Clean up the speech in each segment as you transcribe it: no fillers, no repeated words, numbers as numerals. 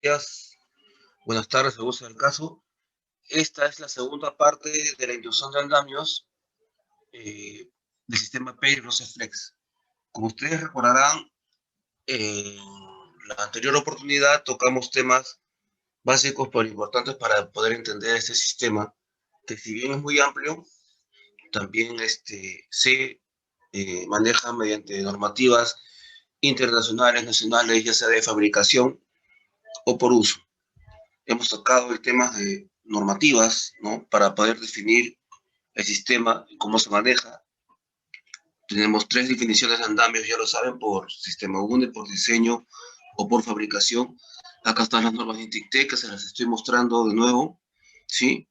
días, buenas tardes, según sea el caso. Esta es la segunda parte de la inducción de andamios del sistema Pay-Roseflex. Como ustedes recordarán, en la anterior oportunidad tocamos temas básicos pero importantes para poder entender este sistema, que si bien es muy amplio, también se maneja mediante normativas internacionales, nacionales, ya sea de fabricación o por uso. Hemos tocado el tema de normativas, ¿no? Para poder definir el sistema y cómo se maneja. Tenemos tres definiciones de andamios, ya lo saben, por sistema UNE, por diseño o por fabricación. Acá están las normas de INTICTEC, que se las estoy mostrando de nuevo, ¿sí?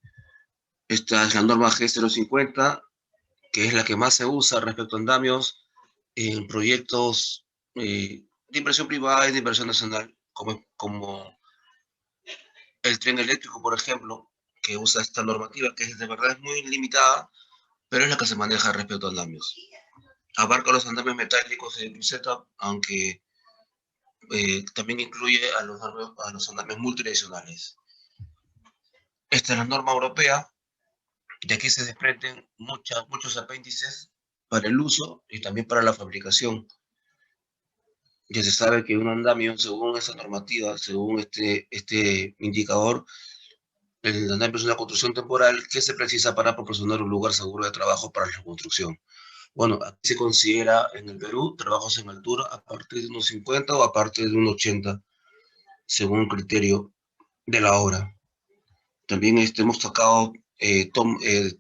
Esta es la norma G050, que es la que más se usa respecto a andamios en proyectos de inversión privada y de inversión nacional, como el tren eléctrico, por ejemplo, que usa esta normativa, que de verdad es muy limitada, pero es la que se maneja respecto a andamios. Abarca los andamios metálicos de cruceta, aunque también incluye a los andamios multidireccionales. Esta es la norma europea, de aquí se desprenden muchos apéndices para el uso y también para la fabricación. Ya se sabe que un andamio, según esa normativa, según este indicador, el andamio es una construcción temporal que se precisa para proporcionar un lugar seguro de trabajo para la construcción. Bueno, aquí se considera en el Perú trabajos en altura a partir de unos 50 o a partir de unos 80, según el criterio de la obra. También hemos tocado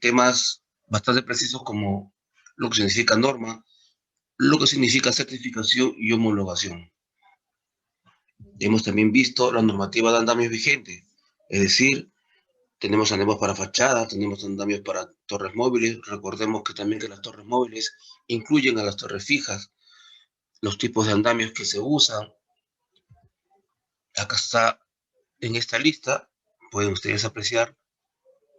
temas bastante precisos como lo que significa norma, lo que significa certificación y homologación. Hemos también visto la normativa de andamios vigente, es decir, tenemos andamios para fachada, tenemos andamios para torres móviles. Recordemos que también que las torres móviles incluyen a las torres fijas, los tipos de andamios que se usan. Acá está en esta lista, pueden ustedes apreciar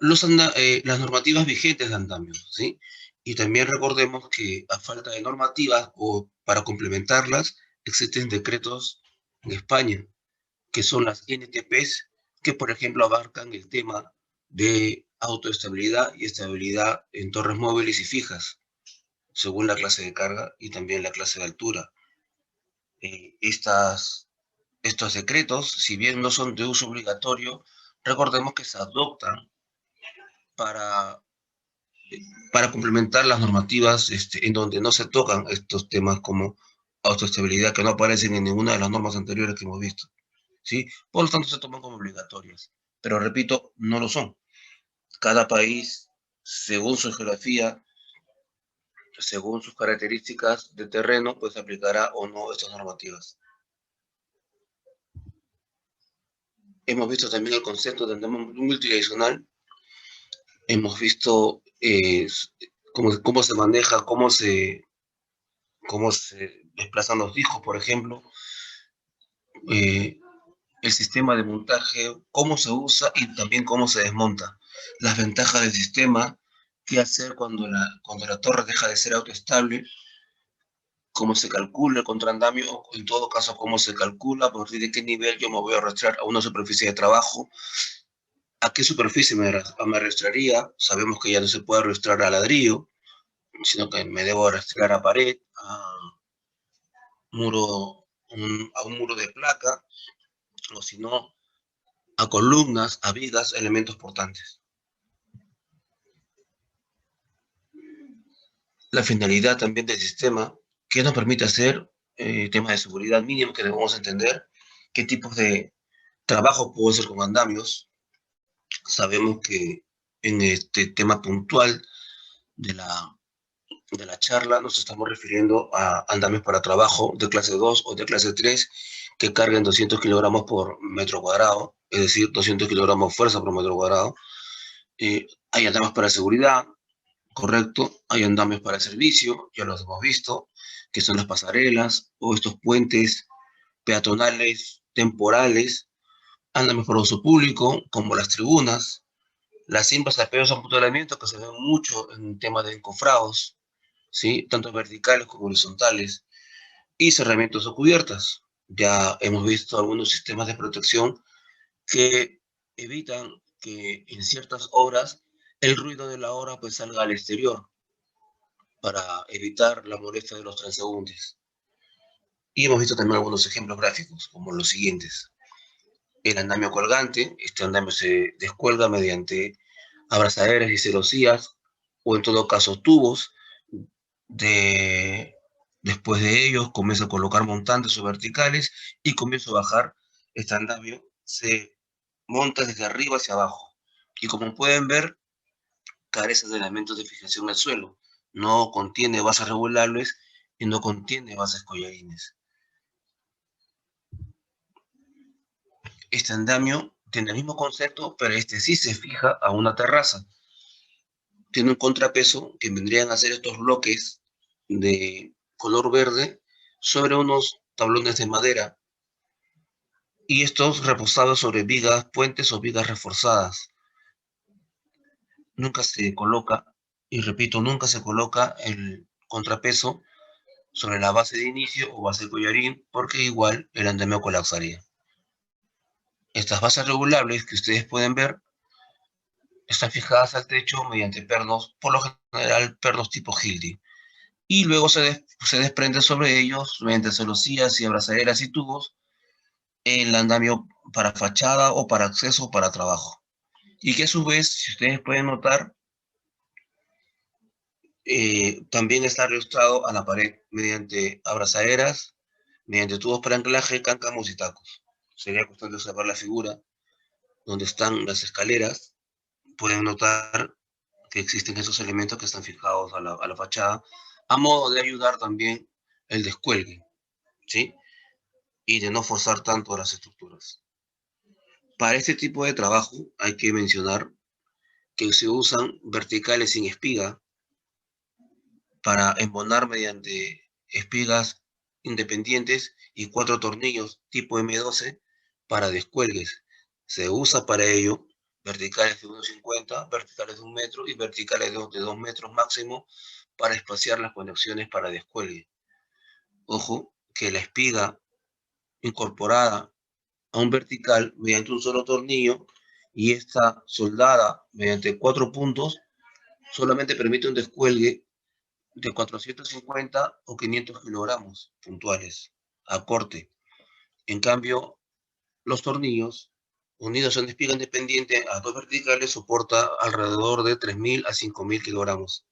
las normativas vigentes de andamios, ¿sí? Y también recordemos que a falta de normativas o para complementarlas, existen decretos en España, que son las NTPs, que por ejemplo abarcan el tema de autoestabilidad y estabilidad en torres móviles y fijas, según la clase de carga y también la clase de altura. Eh, estas, Estos decretos, si bien no son de uso obligatorio, recordemos que se adoptan para, para complementar las normativas en donde no se tocan estos temas como autoestabilidad, que no aparecen en ninguna de las normas anteriores que hemos visto, ¿sí? Por lo tanto, se toman como obligatorias. Pero repito, no lo son. Cada país, según su geografía, según sus características de terreno, pues aplicará o no estas normativas. Hemos visto también el concepto de andamio multidireccional. Hemos visto cómo se maneja, cómo se desplazan los discos, por ejemplo, eh, el sistema de montaje, cómo se usa y también cómo se desmonta, las ventajas del sistema, qué hacer cuando la torre deja de ser autoestable, cómo se calcula el contraandamio, o en todo caso, cómo se calcula, a partir de qué nivel yo me voy a arrastrar a una superficie de trabajo, a qué superficie me arrastraría. Sabemos que ya no se puede arrastrar a ladrillo, sino que me debo arrastrar a pared, muro, a un muro de placa, o si no, a columnas, a vigas, elementos portantes. La finalidad también del sistema, que nos permite hacer temas de seguridad mínimo que debemos entender, qué tipos de trabajo puedo hacer con andamios. Sabemos que en este tema puntual de la charla nos estamos refiriendo a andamios para trabajo de clase 2 o de clase 3 que carguen 200 kilogramos por metro cuadrado, es decir, 200 kilogramos fuerza por metro cuadrado. Hay andamios para seguridad, correcto. Hay andamios para servicio, ya los hemos visto, que son las pasarelas o estos puentes peatonales temporales. Andamios para uso público, como las tribunas, las cintas de apoyo a apuntalamiento, que se ven mucho en temas de encofrados, ¿sí? Tanto verticales como horizontales, y cerramientos o cubiertas. Ya hemos visto algunos sistemas de protección que evitan que en ciertas horas el ruido de la hora pues salga al exterior para evitar la molestia de los transeúntes. Y hemos visto también algunos ejemplos gráficos, como los siguientes. El andamio colgante, este andamio se descuelga mediante abrazaderas y celosías, o en todo caso tubos. De, Después de ellos comienza a colocar montantes o verticales y comienza a bajar. Este andamio se monta desde arriba hacia abajo. Y como pueden ver, carece de elementos de fijación al suelo. No contiene bases regulables y no contiene bases collarines. Este andamio tiene el mismo concepto, pero este sí se fija a una terraza. Tiene un contrapeso que vendrían a ser estos bloques de color verde sobre unos tablones de madera y estos reposados sobre vigas, puentes o vigas reforzadas. Nunca se coloca, y repito, nunca se coloca el contrapeso sobre la base de inicio o base de collarín, porque igual el andamio colapsaría. Estas bases regulables que ustedes pueden ver están fijadas al techo mediante pernos, por lo general pernos tipo Hilti, y luego se desprende sobre ellos mediante celosías y abrazaderas y tubos el andamio para fachada o para acceso o para trabajo. Y que a su vez, si ustedes pueden notar, también está registrado a la pared mediante abrazaderas, mediante tubos para anclaje, cáncamos y tacos. Sería cuestión de observar la figura donde están las escaleras. Pueden notar que existen esos elementos que están fijados a la fachada, a modo de ayudar también el descuelgue, ¿sí? Y de no forzar tanto las estructuras. Para este tipo de trabajo hay que mencionar que se usan verticales sin espiga para embonar mediante espigas independientes y 4 tornillos tipo M12 para descuelgues. Se usa para ello verticales de 1,50, verticales de 1 metro y verticales de 2 metros máximo para espaciar las conexiones para descuelgue. Ojo que la espiga incorporada a un vertical mediante un solo tornillo y esta soldada mediante 4 puntos solamente permite un descuelgue de 450 o 500 kilogramos puntuales a corte. En cambio, los tornillos unidos en espiga independiente a 2 verticales soporta alrededor de 3.000 a 5.000 kilogramos.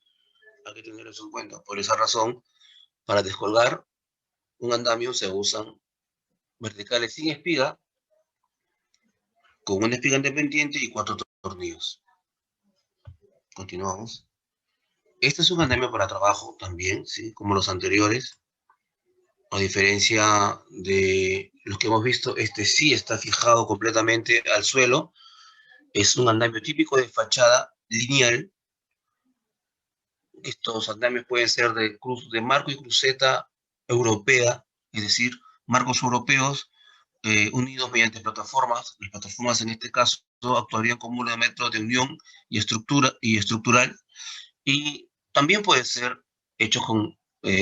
Hay que tener eso en cuenta. Por esa razón, para descolgar un andamio se usan verticales sin espiga, con una espiga independiente y 4 tornillos. Continuamos. Este es un andamio para trabajo también, ¿sí? Como los anteriores. A diferencia de los que hemos visto, este sí está fijado completamente al suelo. Es un andamio típico de fachada lineal. Estos andamios pueden ser de marco y cruceta europea, es decir, marcos europeos unidos mediante plataformas. Las plataformas en este caso actuarían como un elemento de unión y estructural. Y también puede ser hecho con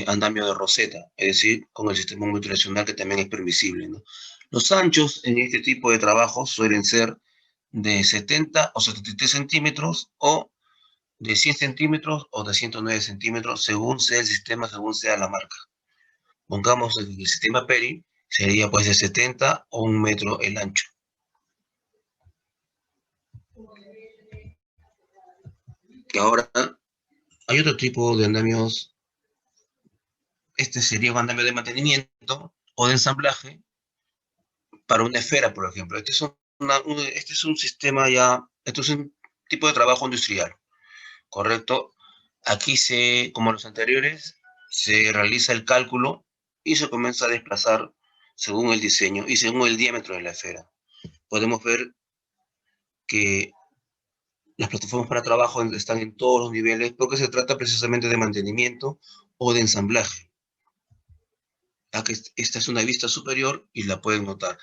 andamio de roseta, es decir, con el sistema multidireccional que también es permisible, ¿no? Los anchos en este tipo de trabajos suelen ser de 70 o 73 centímetros o de 100 centímetros o de 109 centímetros, según sea el sistema, según sea la marca. Pongamos el sistema Peri, sería pues de 70 o 1 metro el ancho. Que ahora hay otro tipo de andamios. Este sería un andamio de mantenimiento o de ensamblaje para una esfera, por ejemplo. Este es un sistema ya, esto es un tipo de trabajo industrial, ¿correcto? Aquí como los anteriores, se realiza el cálculo y se comienza a desplazar según el diseño y según el diámetro de la esfera. Podemos ver que las plataformas para trabajo están en todos los niveles porque se trata precisamente de mantenimiento o de ensamblaje. Aquí esta es una vista superior y la pueden notar.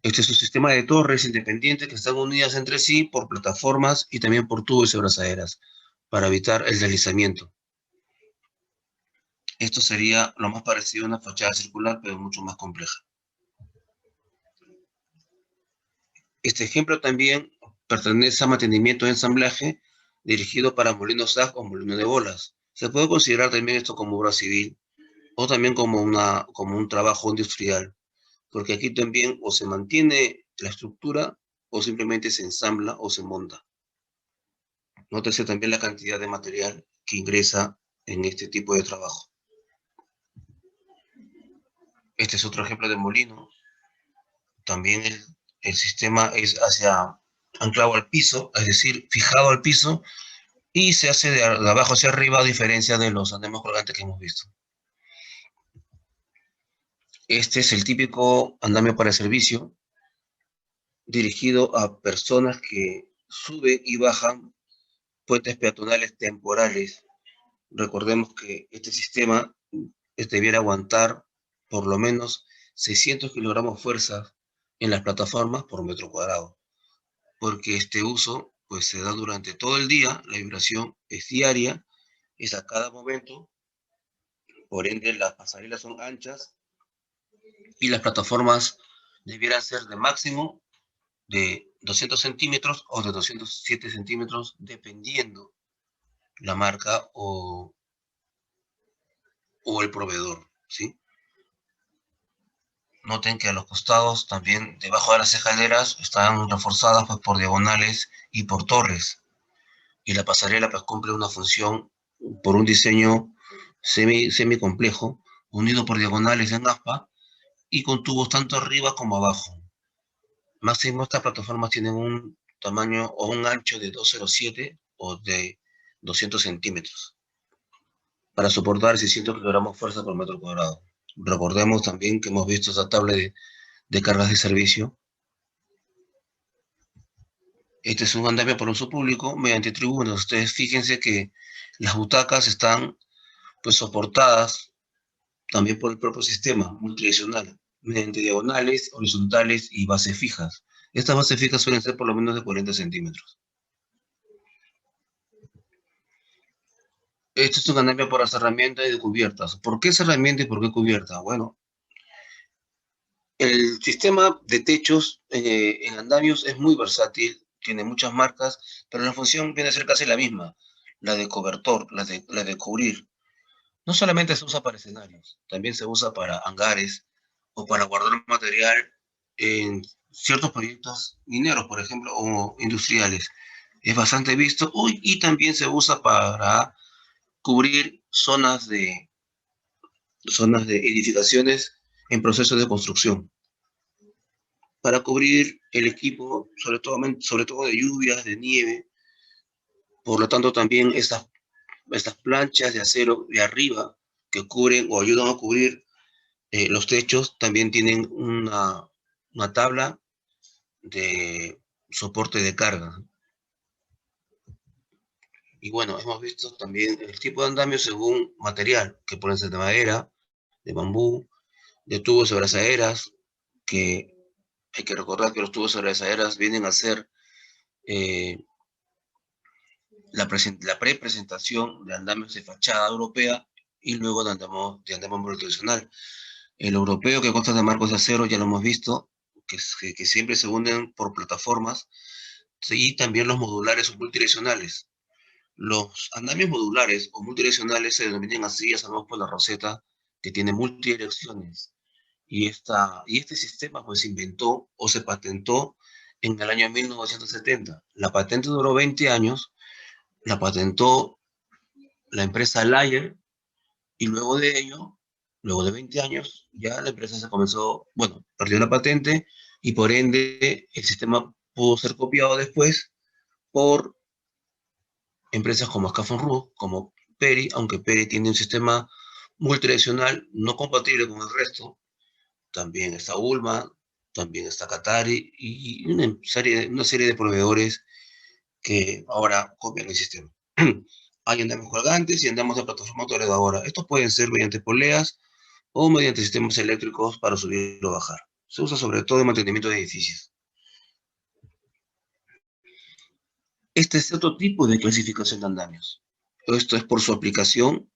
Este es un sistema de torres independientes que están unidas entre sí por plataformas y también por tubos y abrazaderas para evitar el deslizamiento. Esto sería lo más parecido a una fachada circular, pero mucho más compleja. Este ejemplo también pertenece a mantenimiento de ensamblaje dirigido para molinos SAG o molinos de bolas. Se puede considerar también esto como obra civil o también como un trabajo industrial, porque aquí también o se mantiene la estructura o simplemente se ensambla o se monta. Nótese también la cantidad de material que ingresa en este tipo de trabajo. Este es otro ejemplo de molino. También el sistema es anclado al piso, es decir, fijado al piso, y se hace de abajo hacia arriba, a diferencia de los andamios colgantes que hemos visto. Este es el típico andamio para servicio, dirigido a personas que suben y bajan puentes peatonales temporales. Recordemos que este sistema debiera aguantar por lo menos 600 kilogramos fuerza en las plataformas por metro cuadrado, porque este uso pues se da durante todo el día, la vibración es diaria, es a cada momento, por ende las pasarelas son anchas y las plataformas debieran ser de máximo de 200 centímetros o de 207 centímetros, dependiendo la marca o el proveedor, ¿sí? Noten que a los costados, también debajo de las escaleras, están reforzadas pues, por diagonales y por torres. Y la pasarela pues, cumple una función por un diseño semi complejo, unido por diagonales en aspa y con tubos tanto arriba como abajo. Máximo estas plataformas tienen un tamaño o un ancho de 207 o de 200 centímetros para soportar 600 kilogramos fuerza por metro cuadrado. Recordemos también que hemos visto esta tabla de cargas de servicio. Este es un andamio por uso público mediante tribunas. Ustedes fíjense que las butacas están pues soportadas también por el propio sistema multidireccional, mediante diagonales, horizontales y bases fijas. Estas bases fijas suelen ser por lo menos de 40 centímetros. Este es un andamio para cerramiento y de cubiertas. ¿Por qué cerramiento y por qué cubierta? Bueno, el sistema de techos en andamios es muy versátil, tiene muchas marcas, pero la función viene a ser casi la misma, la de cobertor, la de cubrir. No solamente se usa para escenarios, también se usa para hangares o para guardar material en ciertos proyectos mineros, por ejemplo, o industriales. Es bastante visto y también se usa para cubrir zonas de edificaciones en proceso de construcción, para cubrir el equipo, sobre todo de lluvias, de nieve. Por lo tanto, también estas planchas de acero de arriba que cubren o ayudan a cubrir los techos también tienen una tabla de soporte de carga. Y bueno, hemos visto también el tipo de andamio según material, que pueden ser de madera, de bambú, de tubos de abrazaderas, que hay que recordar que los tubos de abrazaderas vienen a ser eh, la pre-presentación de andamios de fachada europea y luego de andamio tradicional. El europeo, que consta de marcos de acero, ya lo hemos visto, que siempre se unen por plataformas, y también los modulares o multidireccionales. Los andamios modulares o multidireccionales se denominan así, ya sabemos por la roseta, que tiene multidirecciones. Y este sistema pues se inventó o se patentó en el año 1970. La patente duró 20 años, la patentó la empresa Layer, y luego de ello, luego de 20 años, ya la empresa se comenzó, bueno, perdió la patente y por ende el sistema pudo ser copiado después por empresas como Scafon-Rud, como Peri, aunque Peri tiene un sistema multidireccional no compatible con el resto. También está Ulma, también está Qatari y una serie de proveedores que ahora copian el sistema. Hay andamios colgantes y andamos de plataforma Toledo ahora. Estos pueden ser mediante poleas o mediante sistemas eléctricos para subir o bajar. Se usa sobre todo en mantenimiento de edificios. Este es otro tipo de clasificación de andamios. Esto es por su aplicación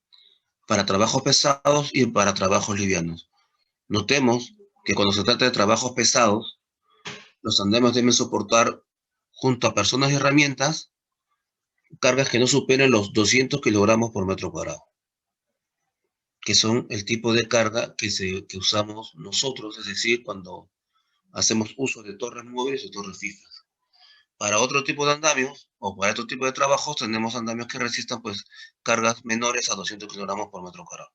para trabajos pesados y para trabajos livianos. Notemos que cuando se trata de trabajos pesados, los andamios deben soportar, junto a personas y herramientas, cargas que no superen los 200 kilogramos por metro cuadrado, que son el tipo de carga que usamos nosotros, es decir, cuando hacemos uso de torres móviles o torres fijas. Para otro tipo de andamios o para otro tipo de trabajos tenemos andamios que resistan pues cargas menores a 200 kilogramos por metro cuadrado.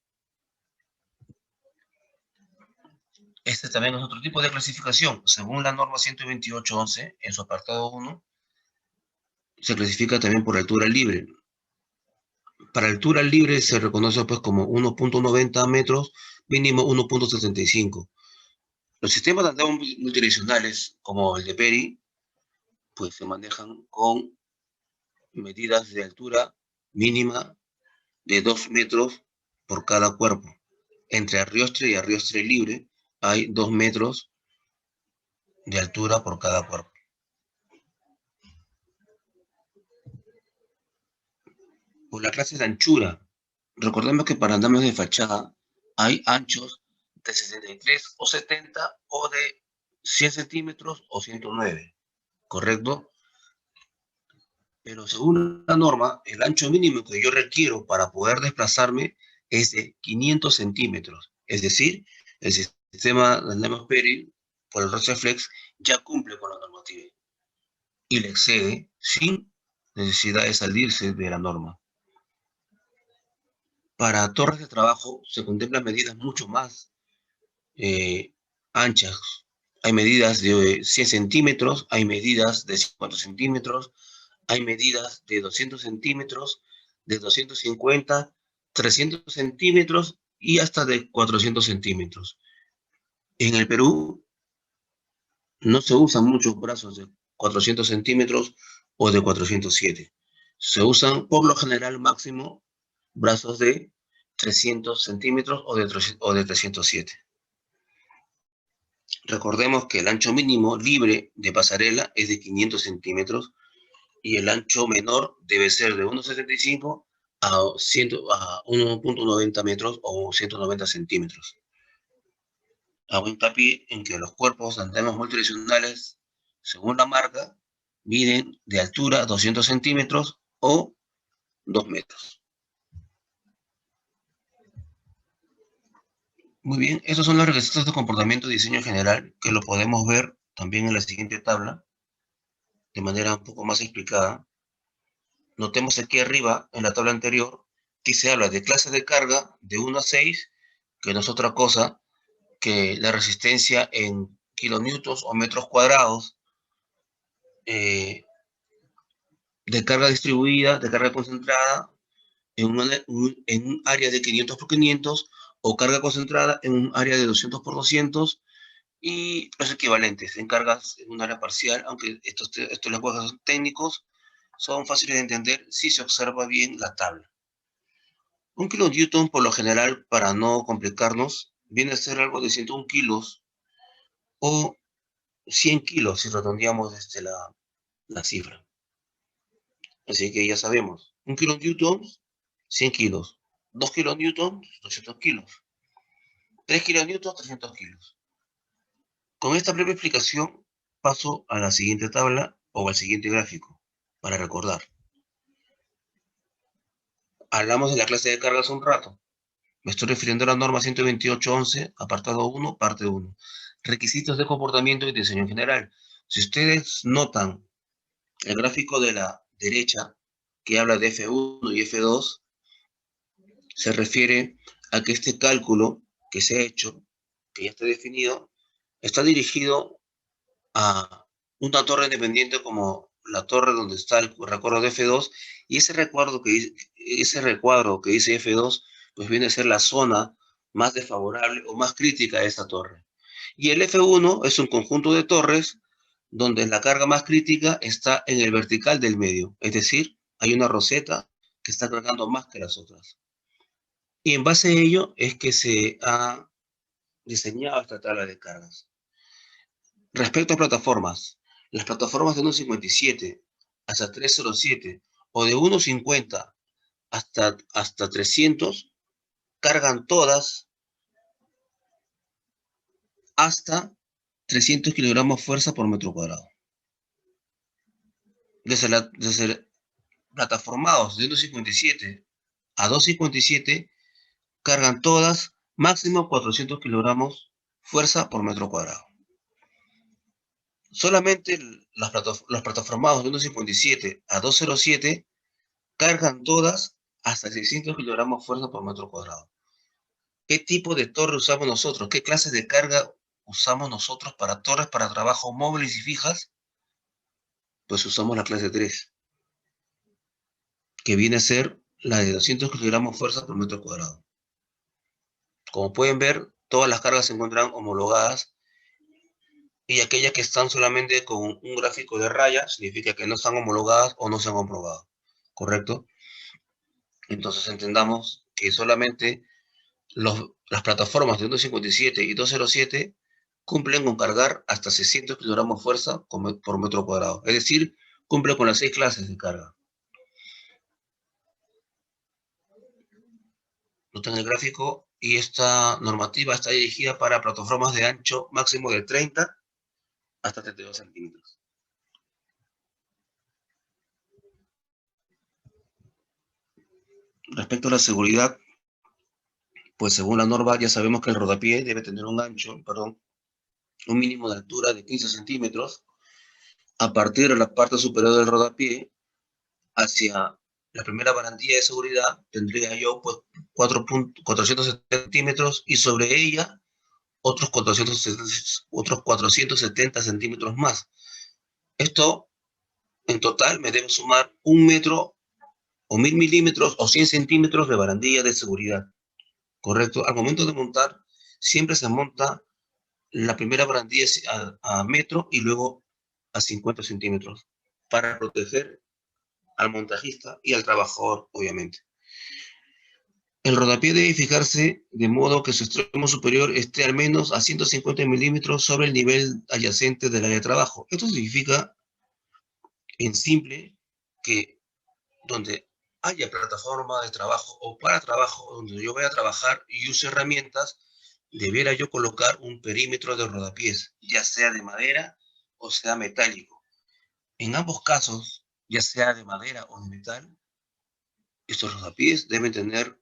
Este también es otro tipo de clasificación. Según la norma 128.11, en su apartado 1, se clasifica también por altura libre. Para altura libre se reconoce pues como 1.90 metros, mínimo 1.75. Los sistemas de andamios multidireccionales, como el de Peri, pues se manejan con medidas de altura mínima de 2 metros por cada cuerpo. Entre arriostre y arriostre libre hay 2 metros de altura por cada cuerpo. Por la clase de anchura, recordemos que para andamios de fachada hay anchos de 63 o 70 o de 100 centímetros o 109, ¿correcto? Pero según la norma, el ancho mínimo que yo requiero para poder desplazarme es de 500 centímetros. Es decir, el sistema de andamios Peri por el Roseflex ya cumple con la normativa y le excede sin necesidad de salirse de la norma. Para torres de trabajo se contemplan medidas mucho más anchas. Hay medidas de 100 centímetros, hay medidas de 50 centímetros, hay medidas de 200 centímetros, de 250, 300 centímetros y hasta de 400 centímetros. En el Perú no se usan muchos brazos de 400 centímetros o de 407. Se usan por lo general máximo brazos de 300 centímetros o de 307. Recordemos que el ancho mínimo libre de pasarela es de 500 centímetros y el ancho menor debe ser de 1,75 a 1.90 metros o 190 centímetros. Hago hincapié en que los cuerpos de andamios multidireccionales, según la marca, miden de altura 200 centímetros o 2 metros. Muy bien, esos son los requisitos de comportamiento y diseño general, que lo podemos ver también en la siguiente tabla, de manera un poco más explicada. Notemos aquí arriba, en la tabla anterior, que se habla de clase de carga de 1 a 6, que no es otra cosa que la resistencia en kilonewtons o metros cuadrados de carga distribuida, de carga concentrada, en un área de 500 por 500 o carga concentrada en un área de 200 por 200 y los equivalentes en cargas en un área parcial, aunque estos lenguajes son técnicos, son fáciles de entender si se observa bien la tabla. Un kilonewton, por lo general, para no complicarnos, viene a ser algo de 101 kilos o 100 kilos si redondeamos la cifra. Así que ya sabemos, un kilonewton, 100 kilos. 2 kilonewtons, 200 kilos. 3 kilonewtons, 300 kilos. Con esta breve explicación, paso a la siguiente tabla o al siguiente gráfico, para recordar. Hablamos de la clase de cargas un rato. Me estoy refiriendo a la norma 128.11, apartado 1, parte 1. Requisitos de comportamiento y diseño general. Si ustedes notan el gráfico de la derecha, que habla de F1 y F2, se refiere a que este cálculo que se ha hecho, que ya está definido, está dirigido a una torre independiente como la torre donde está el recuadro de F2, y ese recuadro que dice F2, pues viene a ser la zona más desfavorable o más crítica de esta torre. Y el F1 es un conjunto de torres donde la carga más crítica está en el vertical del medio, es decir, hay una roseta que está cargando más que las otras. Y en base a ello es que se ha diseñado esta tabla de cargas. Respecto a plataformas, las plataformas de 1,57 hasta 3,07 o de 1,50 hasta 300 cargan todas hasta 300 kilogramos fuerza por metro cuadrado. Desde plataformados de 1,57 a 2,57 cargan todas máximo 400 kilogramos fuerza por metro cuadrado. Solamente los plataformados de 1,57 a 2,07 cargan todas hasta 600 kilogramos fuerza por metro cuadrado. ¿Qué tipo de torre usamos nosotros? ¿Qué clases de carga usamos nosotros para torres para trabajo móviles y fijas? Pues usamos la clase 3, que viene a ser la de 200 kilogramos fuerza por metro cuadrado. Como pueden ver, todas las cargas se encuentran homologadas y aquellas que están solamente con un gráfico de rayas significa que no están homologadas o no se han comprobado, ¿correcto? Entonces entendamos que solamente las plataformas de 1,57 y 2,07 cumplen con cargar hasta 600 kilogramos fuerza por metro cuadrado. Es decir, cumplen con las 6 clases de carga. Noten el gráfico y esta normativa está dirigida para plataformas de ancho máximo de 30 hasta 32 centímetros. Respecto a la seguridad, pues según la norma ya sabemos que el rodapié debe tener un mínimo de altura de 15 centímetros. A partir de la parte superior del rodapié hacia la primera barandilla de seguridad tendría yo pues 470 centímetros y sobre ella otros 470 centímetros más. Esto en total me debe sumar 1 metro o 1000 milímetros o 100 centímetros de barandilla de seguridad, ¿correcto? Al momento de montar, siempre se monta la primera barandilla a metro y luego a 50 centímetros para proteger al montajista y al trabajador, obviamente. El rodapié debe fijarse de modo que su extremo superior esté al menos a 150 milímetros sobre el nivel adyacente del área de trabajo. Esto significa, en simple, que donde haya plataforma de trabajo o para trabajo donde yo voy a trabajar y use herramientas, debiera yo colocar un perímetro de rodapiés, ya sea de madera o sea metálico. En ambos casos, ya sea de madera o de metal, estos rodapiés deben tener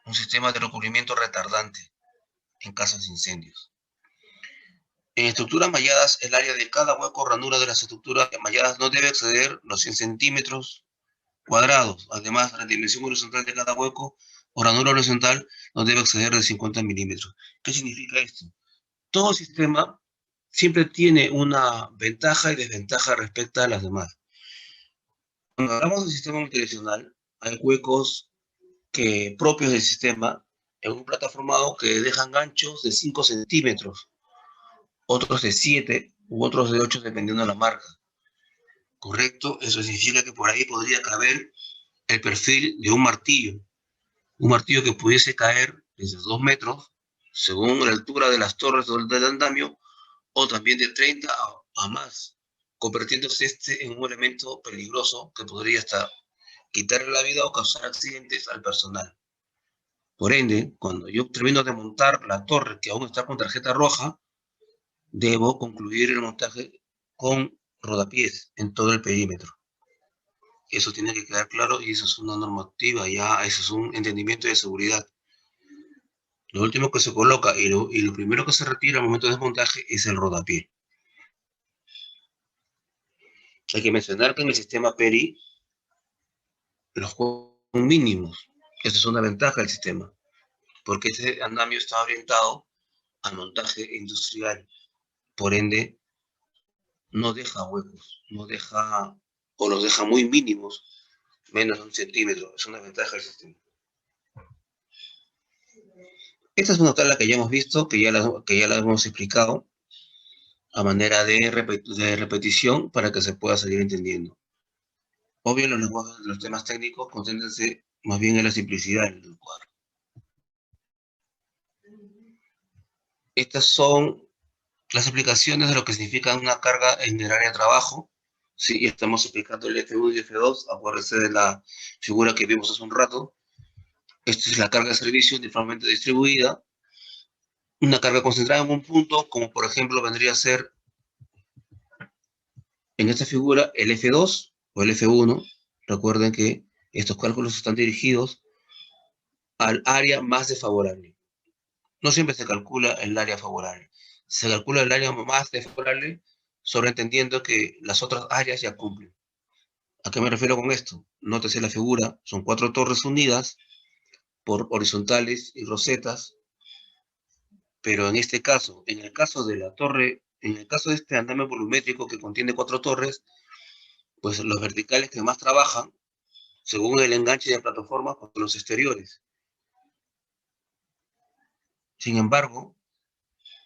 un sistema de recubrimiento retardante en casos de incendios. En estructuras malladas, el área de cada hueco o ranura de las estructuras malladas no debe exceder los 100 centímetros cuadrados. Además, la dimensión horizontal de cada hueco o ranura horizontal no debe exceder de 50 milímetros. ¿Qué significa esto? Todo sistema siempre tiene una ventaja y desventaja respecto a las demás. Cuando hablamos del sistema multidireccional, hay huecos propios del sistema en un plataformado que dejan ganchos de 5 centímetros, otros de 7 u otros de 8 dependiendo de la marca. ¿Correcto? Eso significa que por ahí podría caber el perfil de un martillo que pudiese caer desde 2 metros, según la altura de las torres del andamio, o también de 30 a más, convirtiéndose en un elemento peligroso que podría hasta quitarle la vida o causar accidentes al personal. Por ende, cuando yo termino de montar la torre que aún está con tarjeta roja, debo concluir el montaje con rodapiés en todo el perímetro. Eso tiene que quedar claro y eso es una normativa, ya eso es un entendimiento de seguridad. Lo último que se coloca y lo primero que se retira al momento de desmontaje es el rodapié. Hay que mencionar que en el sistema PERI los juegos son mínimos. Esa es una ventaja del sistema, porque ese andamio está orientado al montaje industrial. Por ende, no deja huecos, o los deja muy mínimos, menos de 1 centímetro. Es una ventaja del sistema. Esta es una tabla que ya hemos visto, que ya la hemos explicado a manera de repetición para que se pueda seguir entendiendo. Obvio, los temas técnicos, concéntrense más bien en la simplicidad del cuadro. Estas son las explicaciones de lo que significa una carga en el área de trabajo. Sí, estamos explicando el F1 y F2, acuérdense de la figura que vimos hace un rato. Esta es la carga de servicio uniformemente distribuida. una carga concentrada en un punto, como por ejemplo vendría a ser en esta figura el F2 o el F1. Recuerden que estos cálculos están dirigidos al área más desfavorable. No siempre se calcula el área favorable. Se calcula el área más desfavorable, sobreentendiendo que las otras áreas ya cumplen. ¿A qué me refiero con esto? Nótese la figura, son 4 torres unidas por horizontales y rosetas, pero en este caso, en el caso de la torre, en el caso de este andamio volumétrico que contiene 4 torres, pues los verticales que más trabajan, según el enganche de plataformas, son los exteriores. Sin embargo,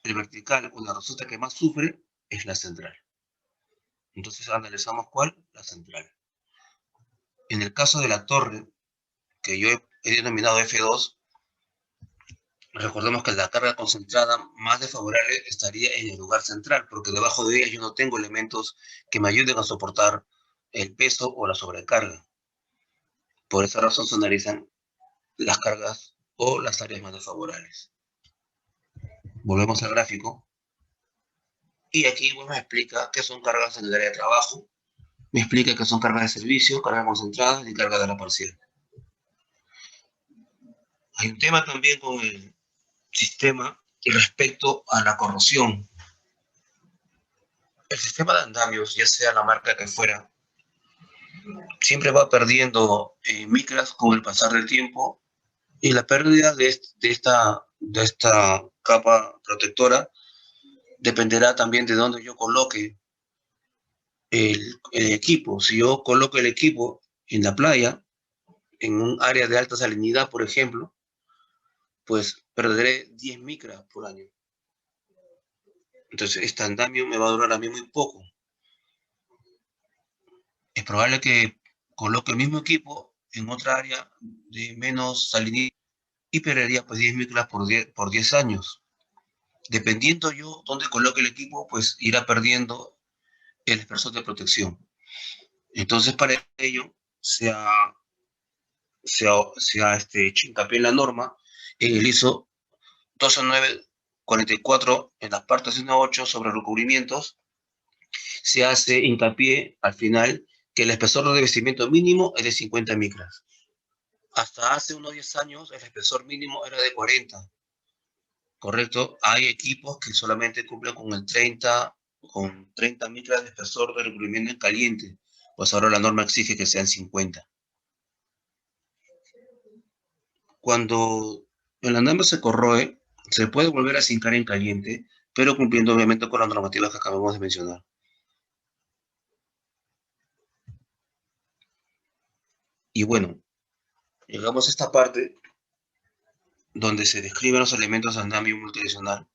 el vertical o la roseta que más sufre es la central. Entonces analizamos cuál, la central. En el caso de la torre, que yo he denominado F2, recordemos que la carga concentrada más desfavorable estaría en el lugar central, porque debajo de ella yo no tengo elementos que me ayuden a soportar el peso o la sobrecarga. Por esa razón se analizan las cargas o las áreas más desfavorables. Volvemos al gráfico. Y aquí me explica qué son cargas en el área de trabajo, me explica qué son cargas de servicio, cargas concentradas y cargas de la parcial. Hay un tema también con el sistema respecto a la corrosión. El sistema de andamios, ya sea la marca que fuera, siempre va perdiendo micras con el pasar del tiempo, y la pérdida de esta capa protectora dependerá también de dónde yo coloque el equipo. Si yo coloco el equipo en la playa, en un área de alta salinidad, por ejemplo, pues perderé 10 micras por año. Entonces, este andamio me va a durar a mí muy poco. Es probable que coloque el mismo equipo en otra área de menos salinidad y perdería pues 10 micras por 10 años. Dependiendo yo dónde coloque el equipo, pues irá perdiendo el espesor de protección. Entonces, para ello, se ha hecho hincapié en la norma, en el ISO 12944, en las partes 1.8 sobre recubrimientos, se hace hincapié al final que el espesor de revestimiento mínimo es de 50 micras. Hasta hace unos 10 años el espesor mínimo era de 40, ¿correcto? Hay equipos que solamente cumplen con 30 micras de espesor de recubrimiento en caliente, pues ahora la norma exige que sean 50. Cuando el andamio se corroe, se puede volver a cincar en caliente, pero cumpliendo obviamente con las normativas que acabamos de mencionar. Y bueno, llegamos a esta parte donde se describen los elementos de andamio multidireccional.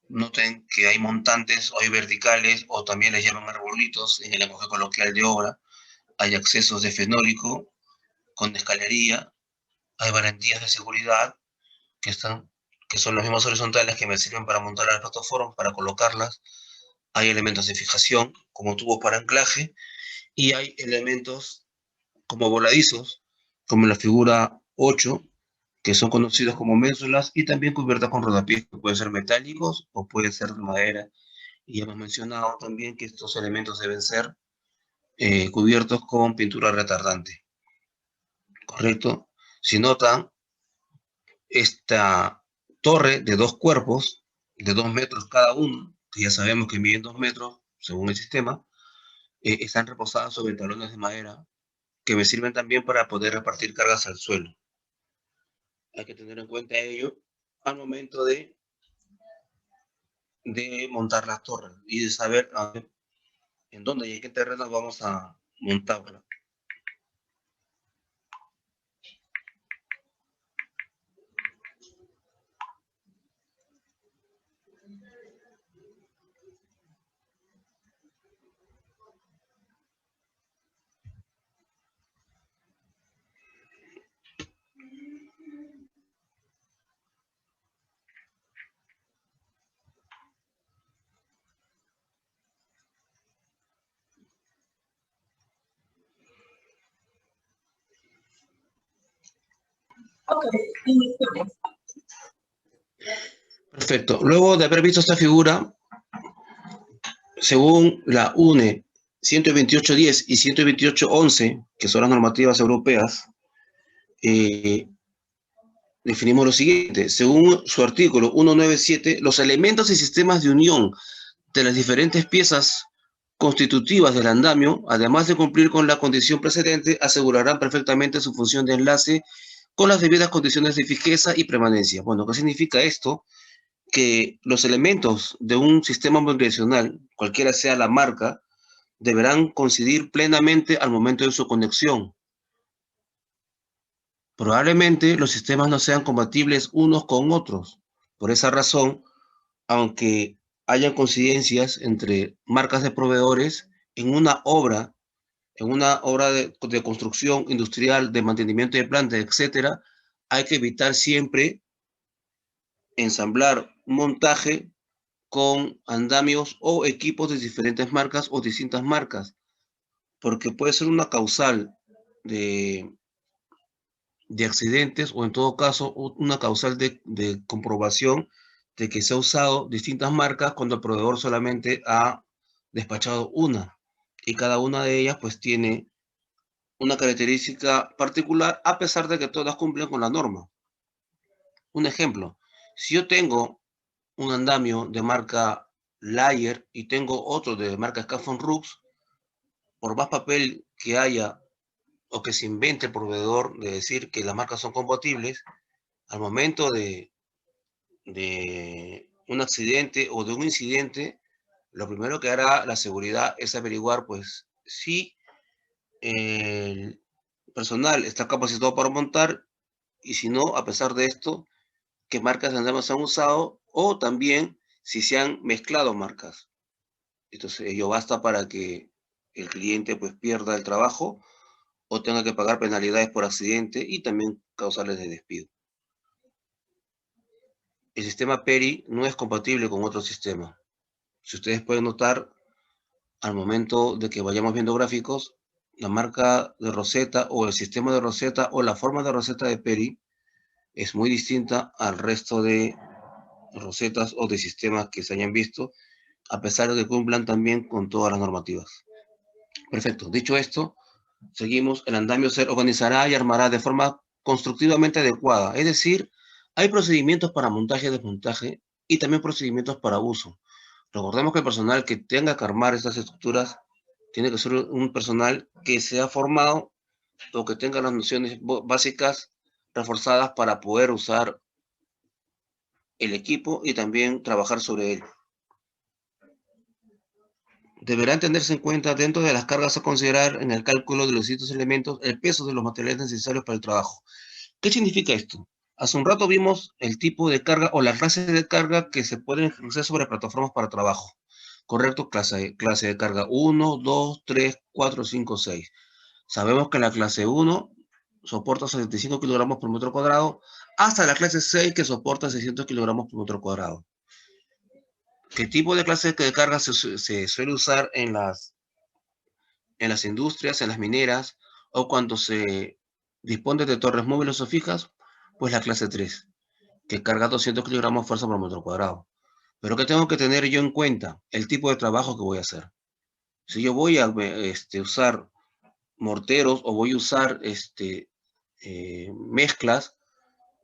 Noten que hay montantes, o hay verticales, o también les llaman arbolitos en el lenguaje coloquial de obra. Hay accesos de fenólico con escalería, hay barandillas de seguridad que son las mismas horizontales que me sirven para montar las plataformas, para colocarlas. Hay elementos de fijación, como tubos para anclaje, y hay elementos como voladizos, como en la figura 8, que son conocidos como ménsulas, y también cubiertas con rodapiés, que pueden ser metálicos o pueden ser de madera. Y hemos mencionado también que estos elementos deben ser cubiertos con pintura retardante, ¿correcto? Si notan, esta torre de dos cuerpos, de 2 metros cada uno, que ya sabemos que miden 2 metros según el sistema, están reposadas sobre talones de madera que me sirven también para poder repartir cargas al suelo. Hay que tener en cuenta ello al momento de montar las torres y de saber en dónde y en qué terreno vamos a montarla. Perfecto. Luego de haber visto esta figura, según la UNE 128.10 y 128.11, que son las normativas europeas, definimos lo siguiente. Según su artículo 197, los elementos y sistemas de unión de las diferentes piezas constitutivas del andamio, además de cumplir con la condición precedente, asegurarán perfectamente su función de enlace con las debidas condiciones de fijeza y permanencia. Bueno, ¿qué significa esto? Que los elementos de un sistema motivacional, cualquiera sea la marca, deberán coincidir plenamente al momento de su conexión. Probablemente los sistemas no sean compatibles unos con otros. Por esa razón, aunque hayan coincidencias entre marcas de proveedores en una obra de construcción industrial, de mantenimiento de plantas, etcétera, hay que evitar siempre ensamblar un montaje con andamios o equipos de diferentes marcas o distintas marcas, porque puede ser una causal de, de accidentes o en todo caso una causal de comprobación de que se ha usado distintas marcas cuando el proveedor solamente ha despachado una y cada una de ellas pues tiene una característica particular a pesar de que todas cumplen con la norma. Un ejemplo, si yo tengo un andamio de marca Layer y tengo otro de marca Scaffold Rux, por más papel que haya o que se invente el proveedor de decir que las marcas son compatibles, al momento de un accidente o de un incidente, lo primero que hará la seguridad es averiguar pues si el personal está capacitado para montar y si no, a pesar de esto, qué marcas de andamios se han usado o también si se han mezclado marcas. Entonces, ello basta para que el cliente pues pierda el trabajo o tenga que pagar penalidades por accidente y también causarles de despido. El sistema PERI no es compatible con otro sistema. Si ustedes pueden notar, al momento de que vayamos viendo gráficos, la marca de Rosetta o el sistema de Rosetta o la forma de Rosetta de PERI es muy distinta al resto de rosetas o de sistemas que se hayan visto, a pesar de que cumplan también con todas las normativas. Perfecto. Dicho esto, seguimos. El andamio se organizará y armará de forma constructivamente adecuada. Es decir, hay procedimientos para montaje y desmontaje y también procedimientos para uso. Recordemos que el personal que tenga que armar estas estructuras tiene que ser un personal que sea formado o que tenga las nociones básicas reforzadas para poder usar el equipo y también trabajar sobre él. Deberán tenerse en cuenta dentro de las cargas a considerar en el cálculo de los distintos elementos el peso de los materiales necesarios para el trabajo. ¿Qué significa esto? Hace un rato vimos el tipo de carga o la clase de carga que se pueden ejercer sobre plataformas para trabajo. ¿Correcto? Clase de carga 1, 2, 3, 4, 5, 6. Sabemos que la clase 1 soporta 75 kilogramos por metro cuadrado, hasta la clase 6 que soporta 600 kilogramos por metro cuadrado. ¿Qué tipo de clase de carga se suele usar en las industrias, en las mineras, o cuando se dispone de torres móviles o fijas? Pues la clase 3, que carga 200 kilogramos fuerza por metro cuadrado. Pero ¿qué tengo que tener yo en cuenta? El tipo de trabajo que voy a hacer. Si yo voy a usar morteros o voy a usar mezclas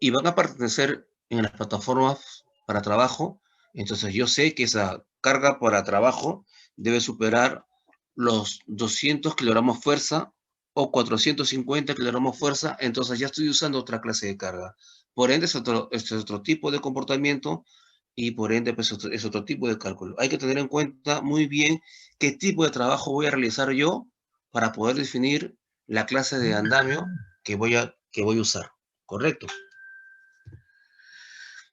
y van a pertenecer en las plataformas para trabajo, entonces yo sé que esa carga para trabajo debe superar los 200 kilogramos fuerza o 450 kilogramos fuerza, entonces ya estoy usando otra clase de carga. Por ende, es otro tipo de comportamiento y por ende pues, es otro tipo de cálculo. Hay que tener en cuenta muy bien qué tipo de trabajo voy a realizar yo para poder definir la clase de andamio que voy a usar. ¿Correcto?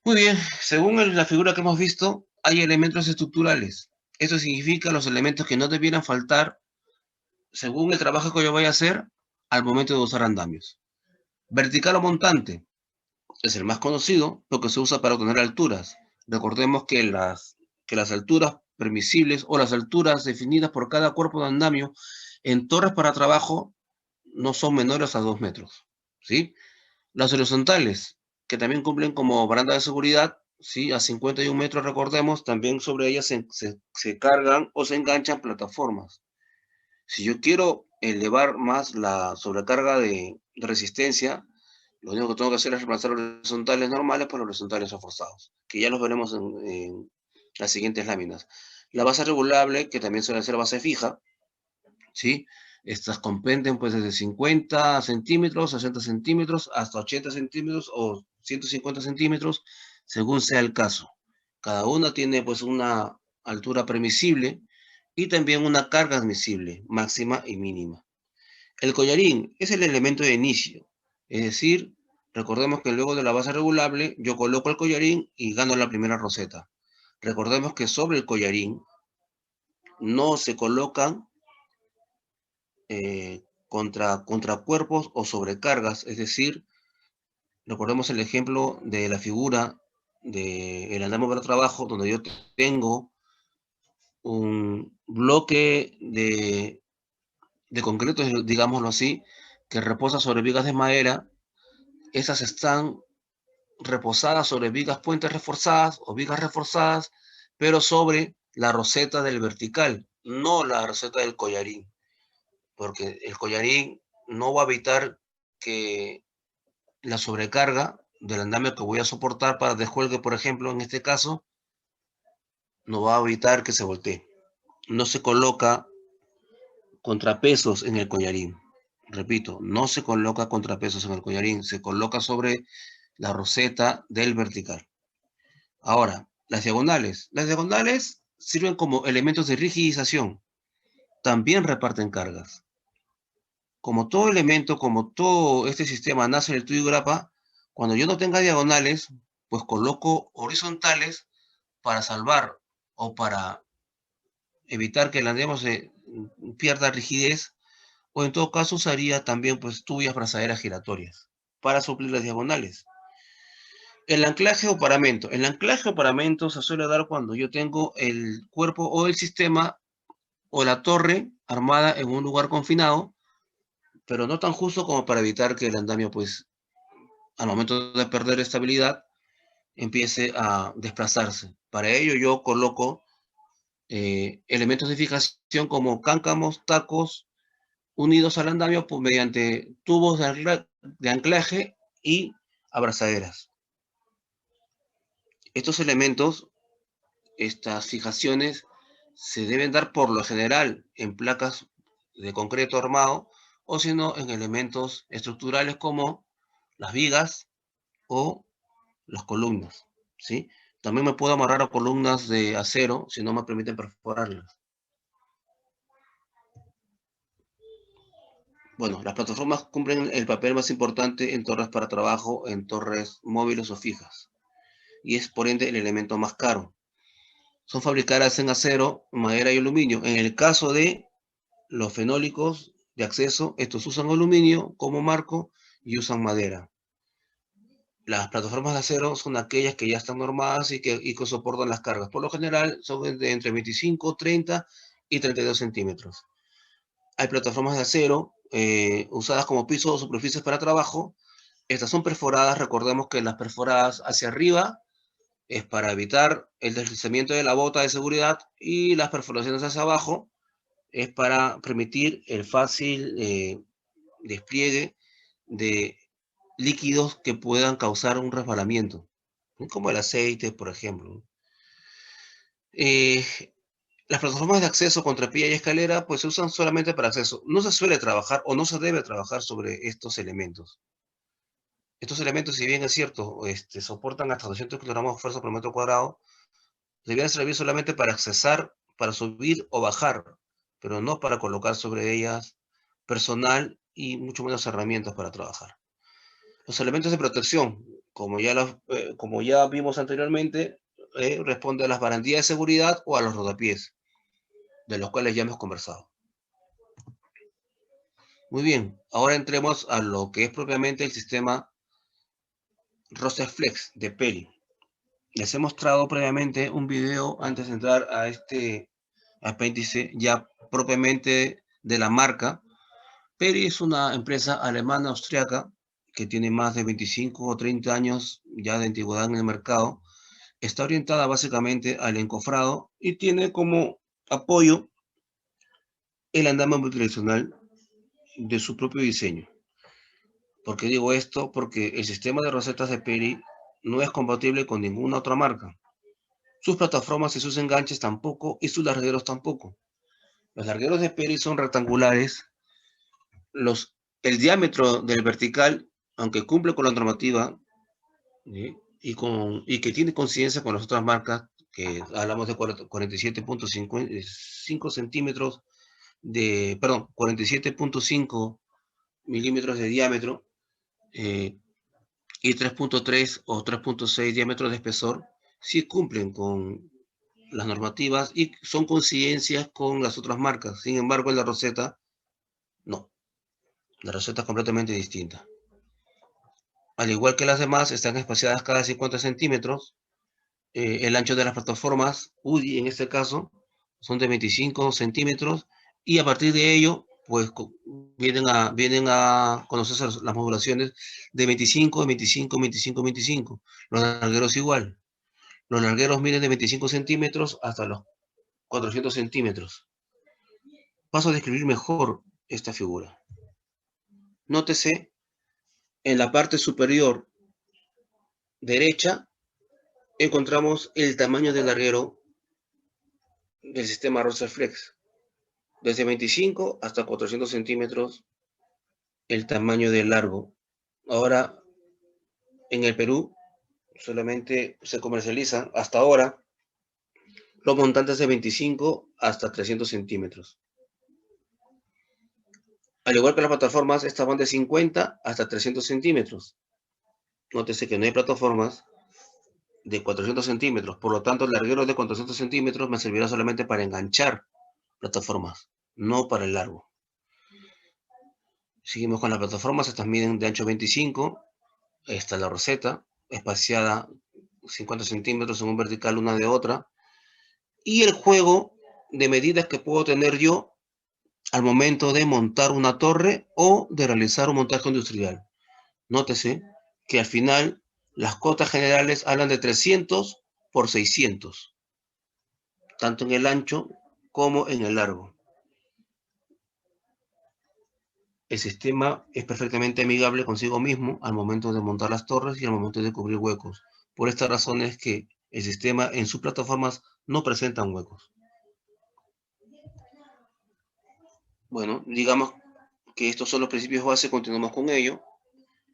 Muy bien, según la figura que hemos visto, hay elementos estructurales. Esto significa los elementos que no debieran faltar según el trabajo que yo vaya a hacer al momento de usar andamios. Vertical o montante es el más conocido porque se usa para obtener alturas. Recordemos que las alturas permisibles o las alturas definidas por cada cuerpo de andamio en torres para trabajo no son menores a 2 metros. ¿Sí? Las horizontales, que también cumplen como baranda de seguridad, ¿sí? A 51 metros, recordemos, también sobre ellas se cargan o se enganchan plataformas. Si yo quiero elevar más la sobrecarga de resistencia, lo único que tengo que hacer es reemplazar los horizontales normales por los horizontales reforzados, que ya los veremos en las siguientes láminas. La base regulable, que también suele ser base fija, ¿sí? Estas comprenden pues desde 50 centímetros, 60 centímetros, hasta 80 centímetros o 150 centímetros, según sea el caso. Cada una tiene pues una altura permisible y también una carga admisible, máxima y mínima. El collarín es el elemento de inicio, es decir, recordemos que luego de la base regulable yo coloco el collarín y gano la primera roseta. Recordemos que sobre el collarín no se colocan contracuerpos o sobrecargas, es decir, recordemos el ejemplo de la figura del andamio para trabajo, donde yo tengo un bloque de concreto, digámoslo así, que reposa sobre vigas de madera. Esas están reposadas sobre vigas puentes reforzadas o vigas reforzadas, pero sobre la roseta del vertical, no la roseta del collarín, porque el collarín no va a evitar que la sobrecarga del andamio que voy a soportar para descuelgue, por ejemplo, en este caso, no va a evitar que se voltee. No se coloca contrapesos en el collarín. Repito, no se coloca contrapesos en el collarín, se coloca sobre la roseta del vertical. Ahora, las diagonales. Las diagonales sirven como elementos de rigidización. También reparten cargas. Como todo elemento, como todo este sistema nace en el tuyo y grapa, cuando yo no tenga diagonales, pues coloco horizontales para salvar o para evitar que el andamio se pierda rigidez, o en todo caso usaría también pues tubias brazaderas giratorias para suplir las diagonales. El anclaje o paramento. El anclaje o paramento se suele dar cuando yo tengo el cuerpo o el sistema o la torre armada en un lugar confinado, pero no tan justo como para evitar que el andamio, pues, al momento de perder estabilidad, empiece a desplazarse. Para ello yo coloco elementos de fijación como cáncamos, tacos, unidos al andamio pues, mediante tubos de anclaje y abrazaderas. Estos elementos, estas fijaciones, se deben dar por lo general en placas de concreto armado o si no en elementos estructurales como las vigas o las columnas, ¿sí? También me puedo amarrar a columnas de acero si no me permiten perforarlas. Bueno, las plataformas cumplen el papel más importante en torres para trabajo, en torres móviles o fijas, y es por ende el elemento más caro. Son fabricadas en acero, madera y aluminio. En el caso de los fenólicos de acceso, estos usan aluminio como marco y usan madera. Las plataformas de acero son aquellas que ya están normadas y que soportan las cargas. Por lo general son de entre 25, 30 y 32 centímetros. Hay plataformas de acero usadas como pisos o superficies para trabajo. Estas son perforadas. Recordemos que las perforadas hacia arriba es para evitar el deslizamiento de la bota de seguridad y las perforaciones hacia abajo es para permitir el fácil despliegue de líquidos que puedan causar un resbalamiento, como el aceite, por ejemplo. Eh, las plataformas de acceso con trepilla y escalera pues se usan solamente para acceso. No se suele trabajar o no se debe trabajar sobre estos elementos. Estos elementos, si bien es cierto, soportan hasta 200 kilogramos de fuerza por metro cuadrado, deberían servir solamente para accesar, para subir o bajar, pero no para colocar sobre ellas personal y mucho menos herramientas para trabajar. Los elementos de protección, como ya vimos anteriormente, responde a las barandillas de seguridad o a los rodapiés, de los cuales ya hemos conversado. Muy bien, ahora entremos a lo que es propiamente el sistema Roseflex de Peli. Les he mostrado previamente un video antes de entrar a este apéndice ya propiamente de la marca. Peli es una empresa alemana austriaca que tiene más de 25 o 30 años ya de antigüedad en el mercado, está orientada básicamente al encofrado y tiene como apoyo el andamio multidireccional de su propio diseño. ¿Por qué digo esto? Porque el sistema de rosetas de Peri no es compatible con ninguna otra marca. Sus plataformas y sus enganches tampoco, y sus largueros tampoco. Los largueros de Peri son rectangulares. El diámetro del vertical, aunque cumple con la normativa, ¿sí? y que tiene coincidencia con las otras marcas, que hablamos de 47.5 centímetros perdón, 47.5 milímetros de diámetro, y 3.3 o 3.6 diámetros de espesor, sí cumplen con las normativas y son coincidencias con las otras marcas. Sin embargo, en la roseta, no. La roseta es completamente distinta. Al igual que las demás, están espaciadas cada 50 centímetros. El ancho de las plataformas, UDI en este caso, son de 25 centímetros. Y a partir de ello, pues vienen a conocerse las modulaciones de 25, 25, 25, 25. Los largueros igual. Los largueros miden de 25 centímetros hasta los 400 centímetros. Paso a describir mejor esta figura. Nótese en la parte superior derecha encontramos el tamaño del larguero del sistema Roseflex. Desde 25 hasta 400 centímetros el tamaño del largo. Ahora, en el Perú solamente se comercializan hasta ahora los montantes de 25 hasta 300 centímetros. Al igual que las plataformas, estas van de 50 hasta 300 centímetros. Nótese que no hay plataformas de 400 centímetros, por lo tanto el larguero de 400 centímetros me servirá solamente para enganchar plataformas, no para el largo. Seguimos con las plataformas, estas miden de ancho 25, esta es la roseta, espaciada 50 centímetros en un vertical una de otra, y el juego de medidas que puedo tener yo al momento de montar una torre o de realizar un montaje industrial. Nótese que al final las cotas generales hablan de 300 por 600, tanto en el ancho como en el largo. El sistema es perfectamente amigable consigo mismo al momento de montar las torres y al momento de cubrir huecos. Por esta razón es que el sistema en sus plataformas no presentan huecos. Bueno, digamos que estos son los principios base, continuamos con ello.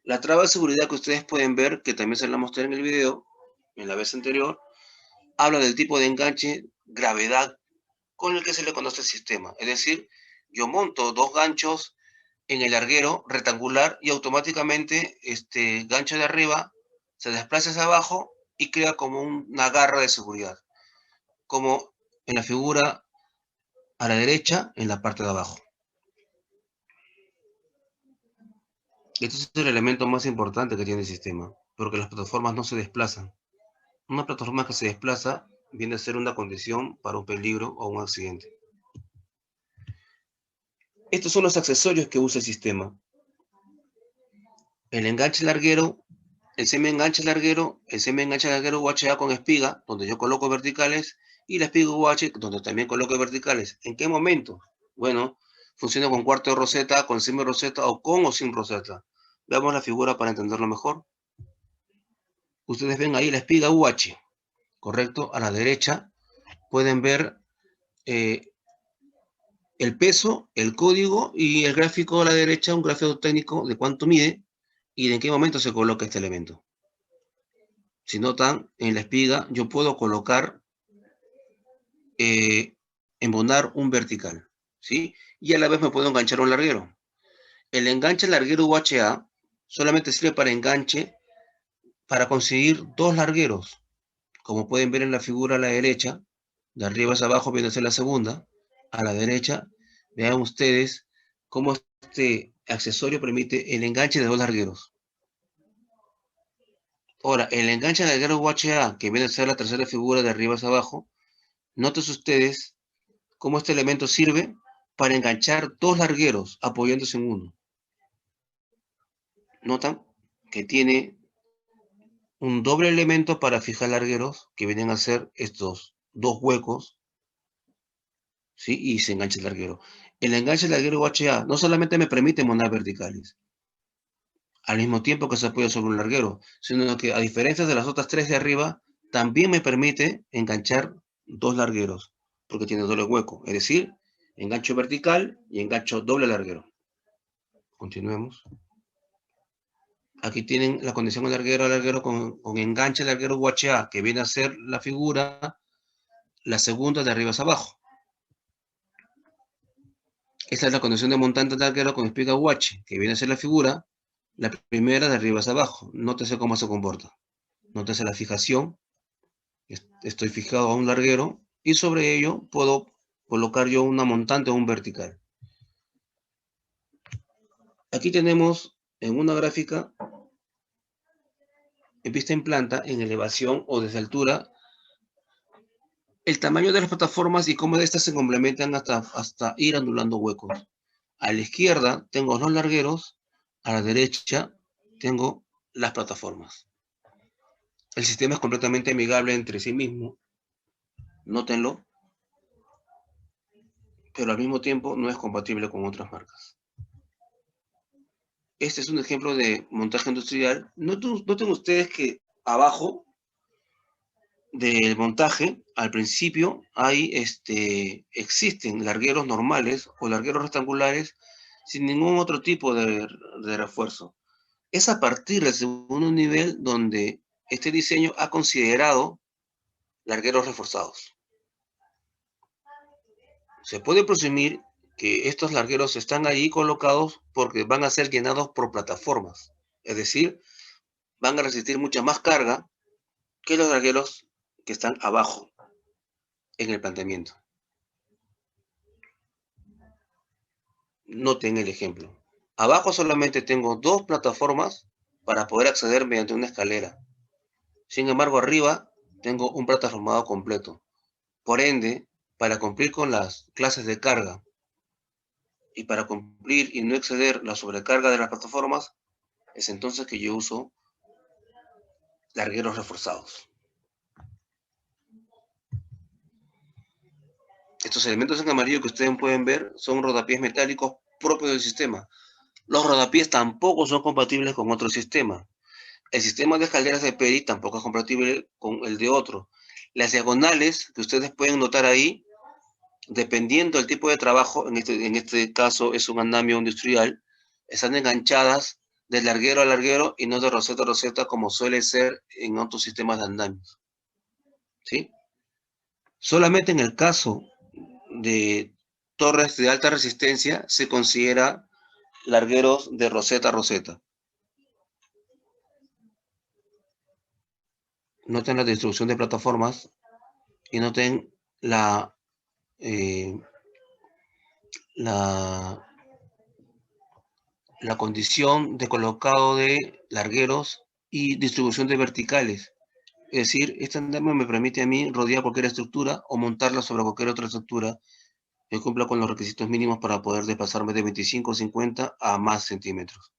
La traba de seguridad que ustedes pueden ver, que también se la mostré en el video, en la vez anterior, habla del tipo de enganche, gravedad con el que se le conoce el sistema. Es decir, yo monto dos ganchos en el larguero rectangular y automáticamente este gancho de arriba se desplaza hacia abajo y crea como una garra de seguridad, como en la figura a la derecha en la parte de abajo. Este es el elemento más importante que tiene el sistema, porque las plataformas no se desplazan. Una plataforma que se desplaza viene a ser una condición para un peligro o un accidente. Estos son los accesorios que usa el sistema. El enganche larguero, el semi-enganche larguero, el semi-enganche larguero UHA con espiga, donde yo coloco verticales, y la espiga UH, donde también coloco verticales. ¿En qué momento? Bueno, funciona con cuarto de roseta, con semi-roseta o con o sin roseta. Veamos la figura para entenderlo mejor. Ustedes ven ahí la espiga UH, ¿correcto? A la derecha pueden ver el peso, el código y el gráfico a la derecha, un gráfico técnico de cuánto mide y de en qué momento se coloca este elemento. Si notan, en la espiga yo puedo colocar, embonar un vertical, ¿sí? Y a la vez me puedo enganchar un larguero. El enganche larguero UHA solamente sirve para enganche para conseguir dos largueros. Como pueden ver en la figura a la derecha, de arriba hacia abajo viene a ser la segunda, a la derecha, vean ustedes cómo este accesorio permite el enganche de dos largueros. Ahora, el enganche de larguero UHA, que viene a ser la tercera figura de arriba hacia abajo, noten ustedes cómo este elemento sirve para enganchar dos largueros apoyándose en uno. Notan que tiene un doble elemento para fijar largueros, que vienen a ser estos dos huecos, ¿sí? Y se engancha el larguero. El enganche del larguero UHA no solamente me permite montar verticales, al mismo tiempo que se apoya sobre un larguero, sino que a diferencia de las otras tres de arriba, también me permite enganchar dos largueros, porque tiene doble hueco, es decir, engancho vertical y engancho doble larguero. Continuemos. Aquí tienen la condición de larguero a larguero con enganche larguero UHA, que viene a ser la figura, la segunda de arriba hacia abajo. Esta es la condición de montante de larguero con espiga UH, que viene a ser la figura, la primera de arriba hacia abajo. Nótese cómo se comporta. Nótese la fijación. Estoy fijado a un larguero y sobre ello puedo colocar yo una montante o un vertical. Aquí tenemos en una gráfica, en vista en planta, en elevación o desde altura, el tamaño de las plataformas y cómo de estas se complementan hasta ir anulando huecos. A la izquierda tengo los largueros, a la derecha tengo las plataformas. El sistema es completamente amigable entre sí mismo, nótenlo, pero al mismo tiempo no es compatible con otras marcas. Este es un ejemplo de montaje industrial. Noten ustedes que abajo del montaje, al principio, existen largueros normales o largueros rectangulares sin ningún otro tipo de refuerzo. Es a partir del segundo nivel donde este diseño ha considerado largueros reforzados. Se puede presumir que estos largueros están allí colocados porque van a ser llenados por plataformas. Es decir, van a resistir mucha más carga que los largueros que están abajo en el planteamiento. Noten el ejemplo. Abajo solamente tengo dos plataformas para poder acceder mediante una escalera. Sin embargo, arriba tengo un plataformado completo. Por ende, para cumplir con las clases de carga y para cumplir y no exceder la sobrecarga de las plataformas, es entonces que yo uso largueros reforzados. Estos elementos en amarillo que ustedes pueden ver son rodapiés metálicos propios del sistema. Los rodapiés tampoco son compatibles con otro sistema. El sistema de escaleras de Peri tampoco es compatible con el de otro. Las diagonales que ustedes pueden notar ahí, dependiendo del tipo de trabajo, en este caso es un andamio industrial, están enganchadas de larguero a larguero y no de roseta a roseta como suele ser en otros sistemas de andamios. ¿Sí? Solamente en el caso de torres de alta resistencia se considera largueros de roseta a roseta. Noten la distribución de plataformas y noten la condición de colocado de largueros y distribución de verticales. Es decir, este andamio me permite a mí rodear cualquier estructura o montarla sobre cualquier otra estructura que cumpla con los requisitos mínimos para poder desplazarme de 25 o 50 a más centímetros.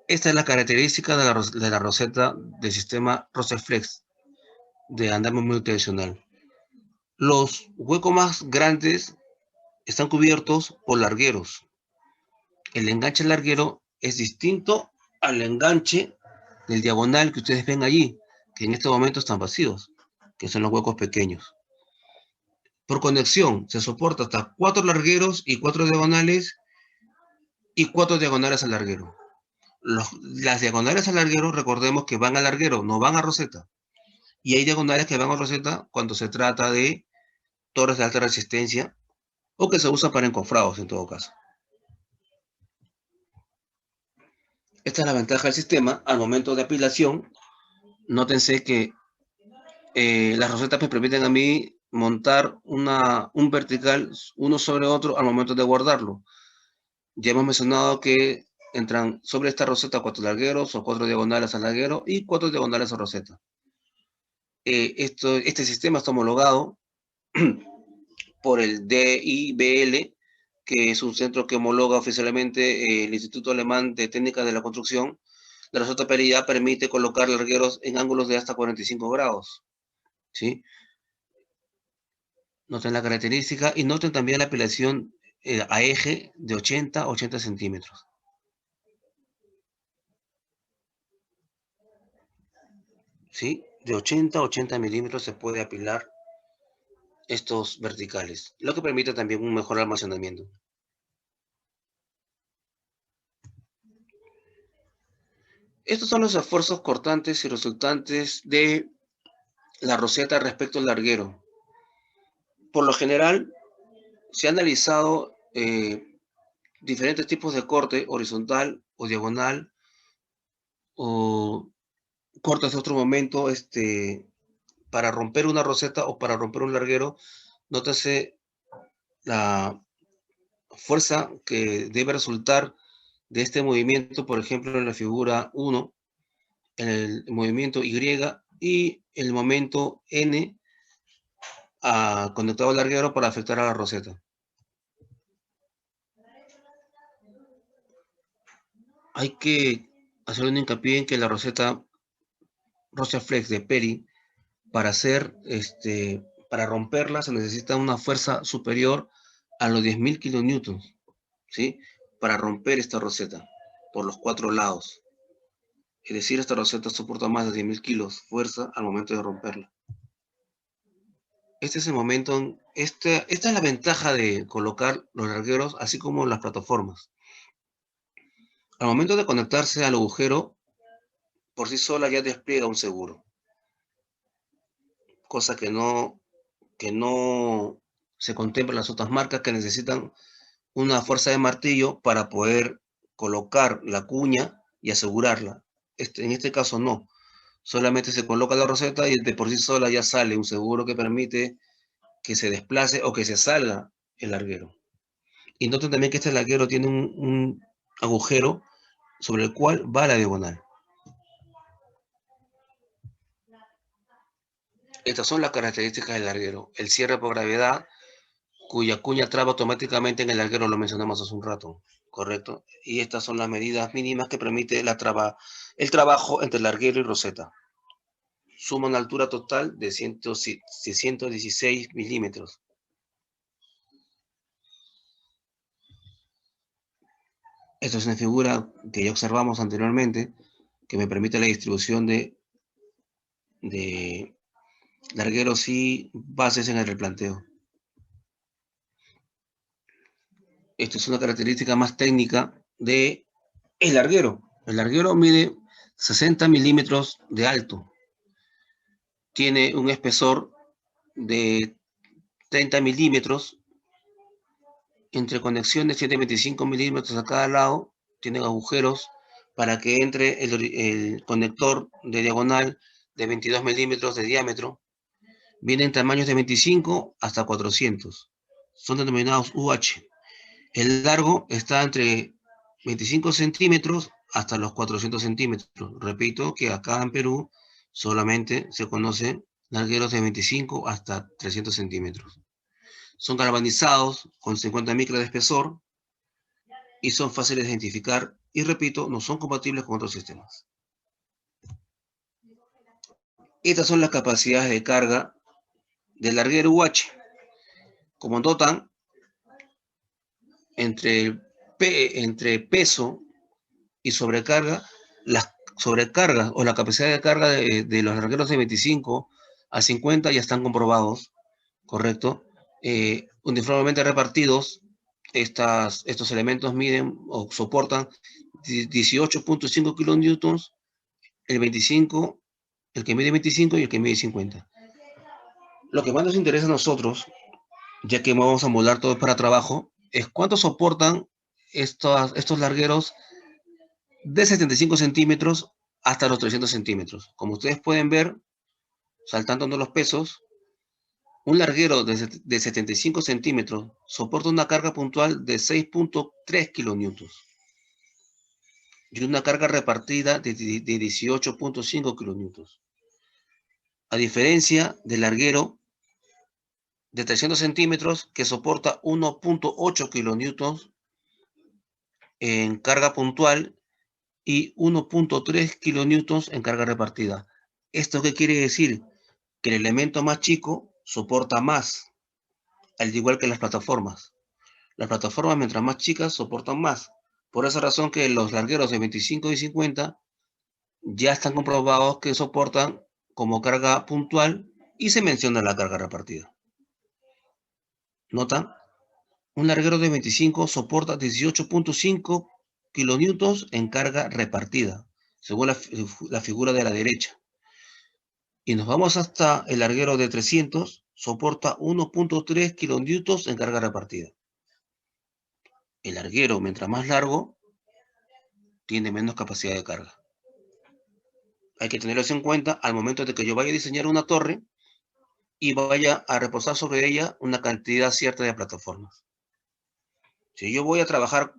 Esta es la característica de la roseta del sistema Roseflex de andamio multidireccional. Los huecos más grandes están cubiertos por largueros. El enganche larguero es distinto al enganche del diagonal que ustedes ven allí, que en este momento están vacíos, que son los huecos pequeños. Por conexión se soporta hasta 4 largueros y 4 diagonales y 4 diagonales al larguero. Las diagonales al larguero, recordemos que van al larguero, no van a roseta. Y hay diagonales que van a roseta cuando se trata de torres de alta resistencia o que se usa para encofrados en todo caso. Esta es la ventaja del sistema al momento de apilación. Nótense que las rosetas me permiten a mí montar un vertical uno sobre otro al momento de guardarlo. Ya hemos mencionado que entran sobre esta roseta 4 largueros o 4 diagonales al larguero y 4 diagonales a roseta. Este sistema está homologado por el DIBL que es un centro que homologa oficialmente el Instituto Alemán de Técnicas de la Construcción, la roseta Peri ya permite colocar largueros en ángulos de hasta 45 grados, ¿sí? Noten la característica y noten también la apilación a eje de 80 centímetros. ¿Sí? De 80 milímetros se puede apilar estos verticales, lo que permite también un mejor almacenamiento. Estos son los esfuerzos cortantes y resultantes de la roseta respecto al larguero. Por lo general, se ha analizado diferentes tipos de corte, horizontal o diagonal, o cortes de otro momento, para romper una roseta o para romper un larguero. Nótese la fuerza que debe resultar de este movimiento, por ejemplo, en la figura 1, en el movimiento Y y el momento N conectado al larguero para afectar a la roseta. Hay que hacer un hincapié en que la roseta Rosaflex de Peri, para romperla se necesita una fuerza superior a los 10.000 kilonewtons, ¿sí? Para romper esta roseta por los 4 lados. Es decir, esta roseta soporta más de 10.000 kilos fuerza al momento de romperla. Este es el momento, esta es la ventaja de colocar los largueros, así como las plataformas. Al momento de conectarse al agujero, por sí sola ya despliega un seguro, cosa que no se contempla en las otras marcas que necesitan una fuerza de martillo para poder colocar la cuña y asegurarla. En este caso no, solamente se coloca la roseta y de por sí sola ya sale un seguro que permite que se desplace o que se salga el larguero. Y noten también que este larguero tiene un agujero sobre el cual va la diagonal. Estas son las características del larguero. El cierre por gravedad, cuya cuña traba automáticamente en el larguero, lo mencionamos hace un rato, ¿correcto? Y estas son las medidas mínimas que permite el trabajo entre larguero y roseta. Suma una altura total de 616 milímetros. Esto es una figura que ya observamos anteriormente, que me permite la distribución de largueros y bases en el replanteo. Esto es una característica más técnica de el larguero. El larguero mide 60 milímetros de alto. Tiene un espesor de 30 milímetros. Entre conexiones 125 milímetros a cada lado. Tienen agujeros para que entre el conector de diagonal de 22 milímetros de diámetro. Vienen tamaños de 25 hasta 400. Son denominados UH. El largo está entre 25 centímetros hasta los 400 centímetros. Repito que acá en Perú solamente se conocen largueros de 25 hasta 300 centímetros. Son galvanizados con 50 micras de espesor y son fáciles de identificar y, repito, no son compatibles con otros sistemas. Estas son las capacidades de carga del larguero UH. Como notan, entre peso y sobrecarga, las sobrecargas o la capacidad de carga de los largueros de 25 a 50 ya están comprobados, ¿correcto? Uniformemente repartidos, estos elementos miden o soportan 18.5 kilonewtons, el 25, el que mide 25 y el que mide 50. Lo que más nos interesa a nosotros, ya que vamos a modelar todo para trabajo, es cuánto soportan estos largueros de 75 centímetros hasta los 300 centímetros. Como ustedes pueden ver, saltando los pesos, un larguero de 75 centímetros soporta una carga puntual de 6.3 kilonewtons y una carga repartida de 18.5 kilonewtons. A diferencia del larguero de 300 centímetros que soporta 1.8 kilonewtons en carga puntual y 1.3 kilonewtons en carga repartida. ¿Esto qué quiere decir? Que el elemento más chico soporta más, al igual que las plataformas. Las plataformas, mientras más chicas, soportan más. Por esa razón que los largueros de 25 y 50 ya están comprobados que soportan como carga puntual y se menciona la carga repartida. ¿Notan? Un larguero de 25 soporta 18.5 kilonewtons en carga repartida, según la figura de la derecha. Y nos vamos hasta el larguero de 300, soporta 1.3 kilonewtons en carga repartida. El larguero, mientras más largo, tiene menos capacidad de carga. Hay que tenerlo en cuenta al momento de que yo vaya a diseñar una torre y vaya a reposar sobre ella una cantidad cierta de plataformas. Si yo voy a trabajar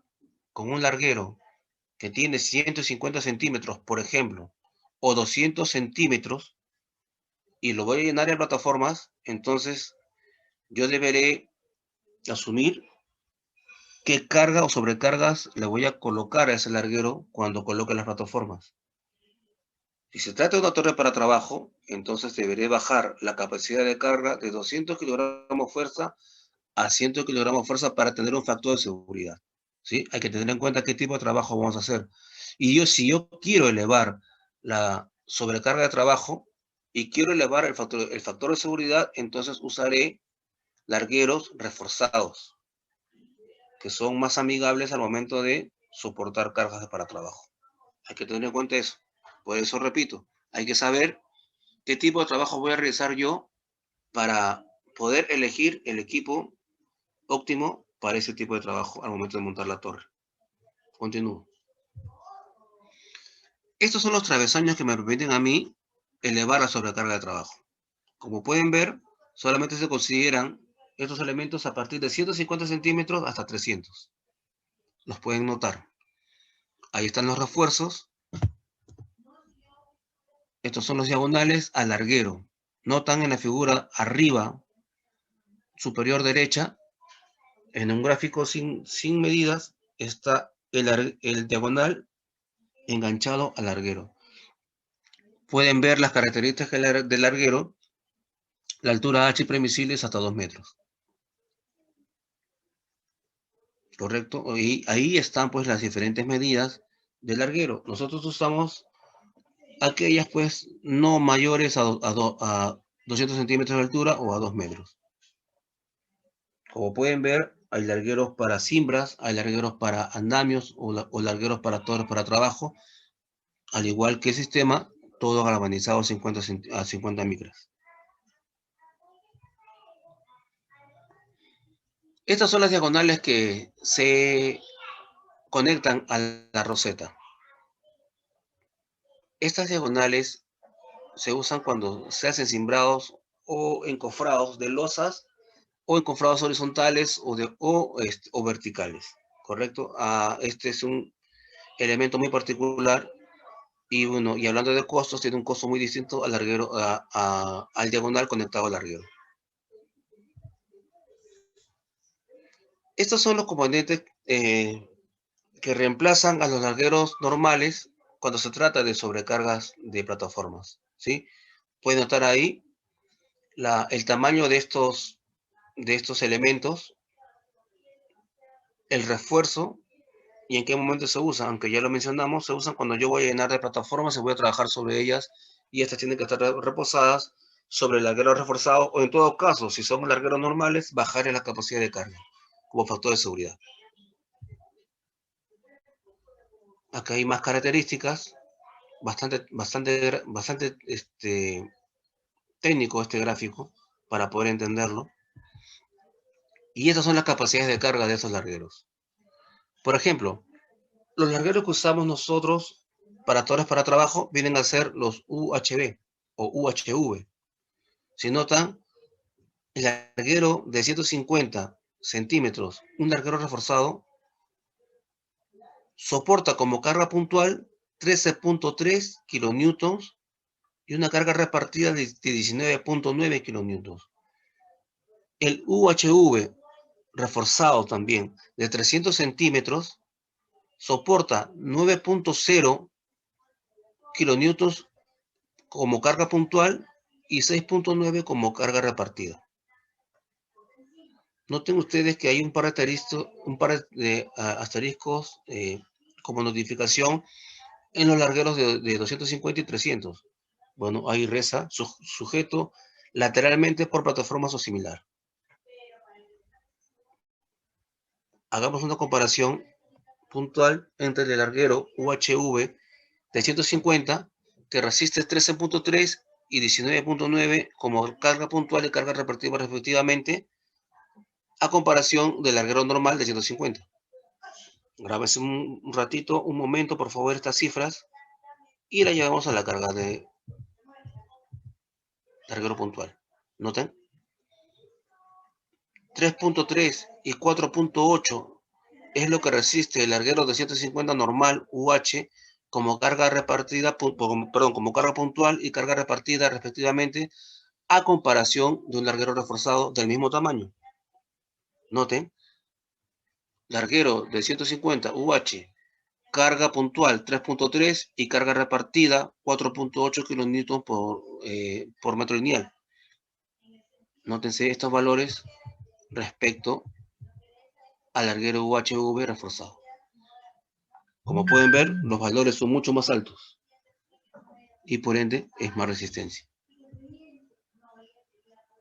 con un larguero que tiene 150 centímetros, por ejemplo, o 200 centímetros, y lo voy a llenar de plataformas, entonces yo deberé asumir qué carga o sobrecargas le voy a colocar a ese larguero cuando coloque las plataformas. Si se trata de una torre para trabajo, entonces deberé bajar la capacidad de carga de 200 kilogramos fuerza a 100 kilogramos fuerza para tener un factor de seguridad. ¿Sí? Hay que tener en cuenta qué tipo de trabajo vamos a hacer. Y si yo quiero elevar la sobrecarga de trabajo y quiero elevar el factor de seguridad, entonces usaré largueros reforzados, que son más amigables al momento de soportar cargas para trabajo. Hay que tener en cuenta eso. Por eso repito, hay que saber qué tipo de trabajo voy a realizar yo para poder elegir el equipo óptimo para ese tipo de trabajo al momento de montar la torre. Continúo. Estos son los travesaños que me permiten a mí elevar la sobrecarga de trabajo. Como pueden ver, solamente se consideran estos elementos a partir de 150 centímetros hasta 300. Los pueden notar. Ahí están los refuerzos. Estos son los diagonales al larguero. Notan en la figura arriba, superior derecha, en un gráfico sin medidas, está el diagonal enganchado al larguero. Pueden ver las características del larguero. La altura H permisible es hasta 2 metros. ¿Correcto? Y ahí están pues las diferentes medidas del larguero. Nosotros usamos aquellas pues no mayores a 200 centímetros de altura o a 2 metros. Como pueden ver, hay largueros para cimbras, hay largueros para andamios o largueros para torres para trabajo, al igual que el sistema, todo galvanizado a 50 micras. Estas son las diagonales que se conectan a la roseta. Estas diagonales se usan cuando se hacen cimbrados o encofrados de losas o encofrados horizontales o verticales, ¿correcto? Este es un elemento muy particular y bueno, y hablando de costos, tiene un costo muy distinto al larguero, al diagonal conectado al larguero. Estos son los componentes que reemplazan a los largueros normales cuando se trata de sobrecargas de plataformas, ¿sí? Pueden notar ahí el tamaño de estos elementos, el refuerzo y en qué momento se usan. Aunque ya lo mencionamos, se usan cuando yo voy a llenar de plataformas y voy a trabajar sobre ellas y estas tienen que estar reposadas sobre el larguero reforzado o en todo caso, si son largueros normales, bajar la capacidad de carga como factor de seguridad. Acá hay más características, bastante técnico este gráfico para poder entenderlo. Y estas son las capacidades de carga de esos largueros. Por ejemplo, los largueros que usamos nosotros para torres para trabajo vienen a ser los UHV o UHV. Si notan, el larguero de 150 centímetros, un larguero reforzado, soporta como carga puntual 13.3 kilonewtons y una carga repartida de 19.9 kilonewtons. El UHV reforzado también de 300 centímetros soporta 9.0 kilonewtons como carga puntual y 6.9 como carga repartida. Noten ustedes que hay un par de asteriscos como notificación en los largueros de 250 y 300. Bueno, ahí reza sujeto lateralmente por plataformas o similar. Hagamos una comparación puntual entre el larguero UHV de 150 que resiste 13.3 y 19.9 como carga puntual y carga repartida respectivamente, a comparación del larguero normal de 150. Grábese un ratito, un momento, por favor, estas cifras y la llevamos a la carga de larguero puntual. ¿Noten? 3.3 y 4.8 es lo que resiste el larguero de 150 normal UH como carga repartida, como carga puntual y carga repartida respectivamente, a comparación de un larguero reforzado del mismo tamaño. Noten, larguero de 150 UH, carga puntual 3.3 y carga repartida 4.8 kilonewtons por metro lineal. Nótense estos valores respecto al larguero UHV reforzado. Como pueden ver, los valores son mucho más altos y por ende es más resistencia.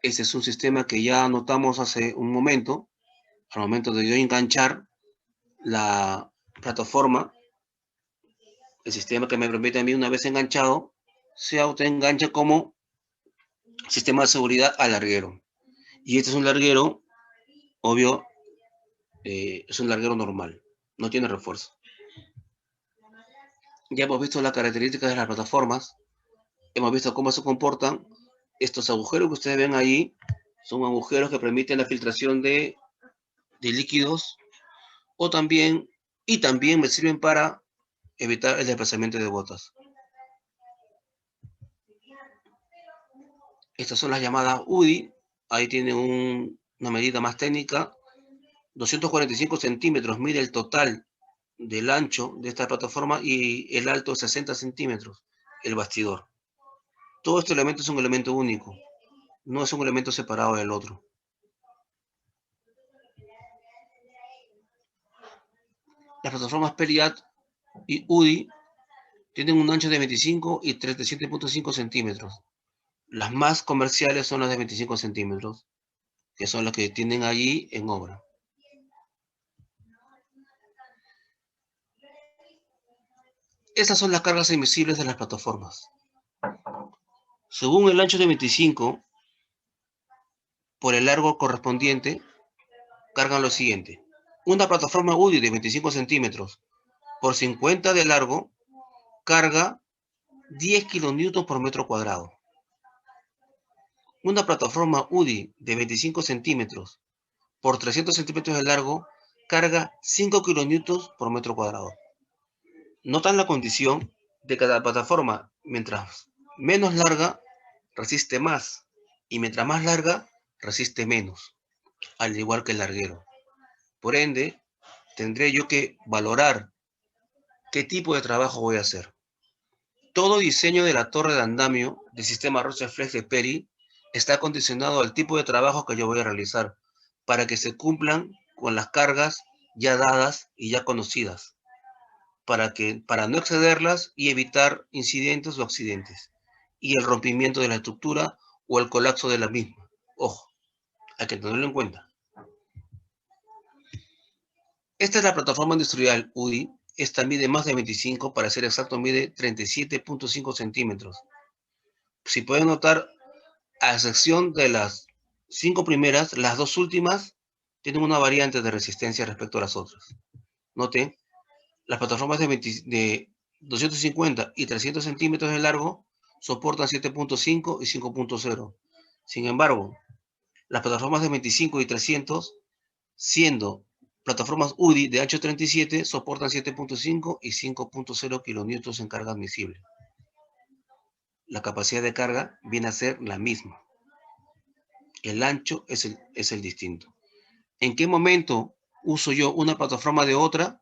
Este es un sistema que ya notamos hace un momento. Al momento de yo enganchar la plataforma, el sistema que me permite a mí, una vez enganchado, se autoengancha como sistema de seguridad al larguero. Y este es un larguero, obvio, es un larguero normal, no tiene refuerzo. Ya hemos visto las características de las plataformas, hemos visto cómo se comportan. Estos agujeros que ustedes ven ahí son agujeros que permiten la filtración de líquidos también me sirven para evitar el desplazamiento de gotas. Estas son las llamadas UDI. Ahí tienen una medida más técnica. 245 centímetros mide el total del ancho de esta plataforma y el alto 60 centímetros, el bastidor. Todo este elemento es un elemento único, no es un elemento separado del otro. Las plataformas Peliat y UDI tienen un ancho de 25 y 37.5 centímetros. Las más comerciales son las de 25 centímetros, que son las que tienen allí en obra. Estas son las cargas admisibles de las plataformas. Según el ancho de 25, por el largo correspondiente, cargan lo siguiente. Una plataforma UDI de 25 centímetros por 50 de largo carga 10 kilonewtons por metro cuadrado. Una plataforma UDI de 25 centímetros por 300 centímetros de largo carga 5 kilonewtons por metro cuadrado. Notan la condición de que la plataforma, mientras menos larga, resiste más, y mientras más larga, resiste menos, al igual que el larguero. Por ende, tendré yo que valorar qué tipo de trabajo voy a hacer. Todo diseño de la torre de andamio del sistema Rocheflex de Peri está condicionado al tipo de trabajo que yo voy a realizar, para que se cumplan con las cargas ya dadas y ya conocidas, para no excederlas y evitar incidentes o accidentes, y el rompimiento de la estructura o el colapso de la misma. Ojo, hay que tenerlo en cuenta. Esta es la plataforma industrial UDI. Esta mide más de 25, para ser exacto mide 37.5 centímetros. Si pueden notar, a excepción de las 5 primeras, las 2 últimas tienen una variante de resistencia respecto a las otras. Noten, las plataformas de 250 y 300 centímetros de largo soportan 7.5 y 5.0. Sin embargo, las plataformas de 25 y 300, siendo plataformas UDI de ancho 37, soportan 7.5 y 5.0 kilonewtons en carga admisible. La capacidad de carga viene a ser la misma. El ancho es el distinto. ¿En qué momento uso yo una plataforma de otra?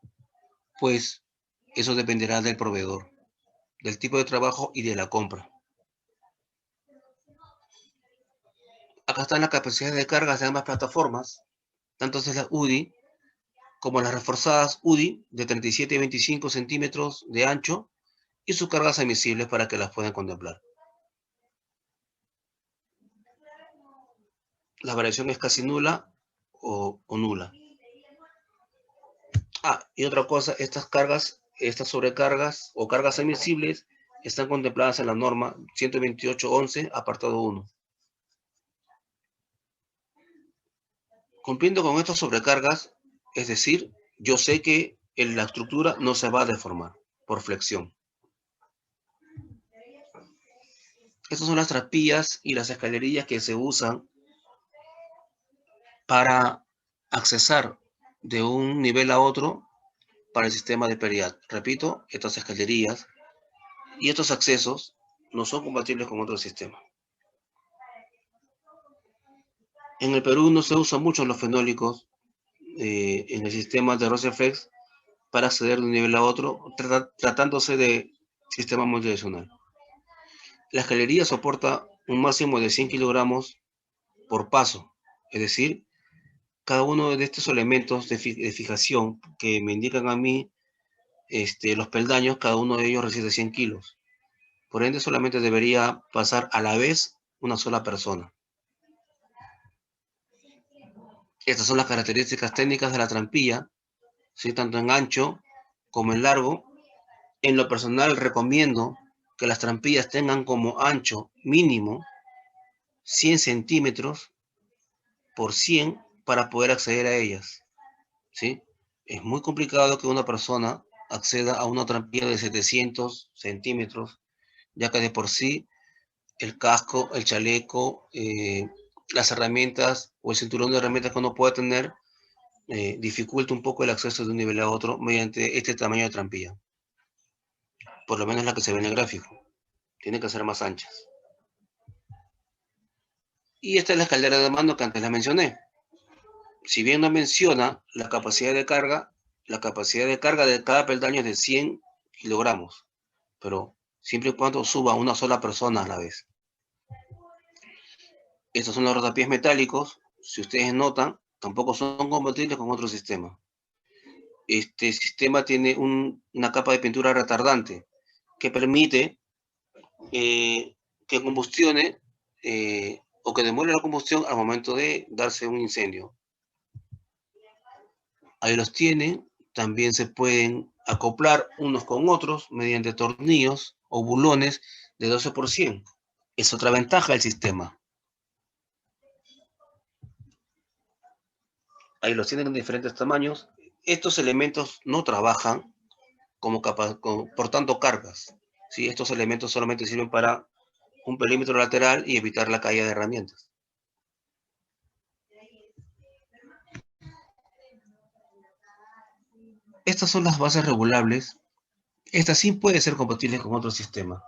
Pues eso dependerá del proveedor, del tipo de trabajo y de la compra. Acá están las capacidades de cargas de ambas plataformas, tanto de las UDI como las reforzadas UDI de 37 y 25 centímetros de ancho y sus cargas admisibles para que las puedan contemplar. La variación es casi nula o nula. Y otra cosa, estas sobrecargas o cargas admisibles están contempladas en la norma 128.11, apartado 1. Cumpliendo con estas sobrecargas, es decir, yo sé que la estructura no se va a deformar por flexión. Estas son las traspillas y las escalerillas que se usan para accesar de un nivel a otro para el sistema de PERIAT. Repito, estas escalerías y estos accesos no son compatibles con otro sistema. En el Perú no se usan mucho los fenólicos en el sistema de Roseflex para acceder de un nivel a otro, tratándose de sistema multidireccional. La escalería soporta un máximo de 100 kilogramos por paso, es decir, cada uno de estos elementos de fijación que me indican a mí los peldaños, cada uno de ellos resiste 100 kilos. Por ende, solamente debería pasar a la vez una sola persona. Estas son las características técnicas de la trampilla, ¿sí? Tanto en ancho como en largo. En lo personal recomiendo que las trampillas tengan como ancho mínimo 100 centímetros por 100 para poder acceder a ellas, ¿sí? Es muy complicado que una persona acceda a una trampilla de 700 centímetros, ya que de por sí el casco, el chaleco, las herramientas o el cinturón de herramientas que uno pueda tener dificulta un poco el acceso de un nivel a otro mediante este tamaño de trampilla. Por lo menos la que se ve en el gráfico. Tiene que ser más anchas. Y esta es la escalera de mando que antes la mencioné. Si bien no menciona la capacidad de carga de cada peldaño es de 100 kilogramos, pero siempre y cuando suba una sola persona a la vez. Estos son los rotapiés metálicos. Si ustedes notan, tampoco son compatibles con otro sistema. Este sistema tiene una capa de pintura retardante que permite que combustione o que demore la combustión al momento de darse un incendio. Ahí los tienen. También se pueden acoplar unos con otros mediante tornillos o bulones de 12%. Es otra ventaja del sistema. Ahí los tienen en diferentes tamaños. Estos elementos no trabajan por tanto cargas. ¿Sí? Estos elementos solamente sirven para un perímetro lateral y evitar la caída de herramientas. Estas son las bases regulables. Estas sí pueden ser compatibles con otro sistema.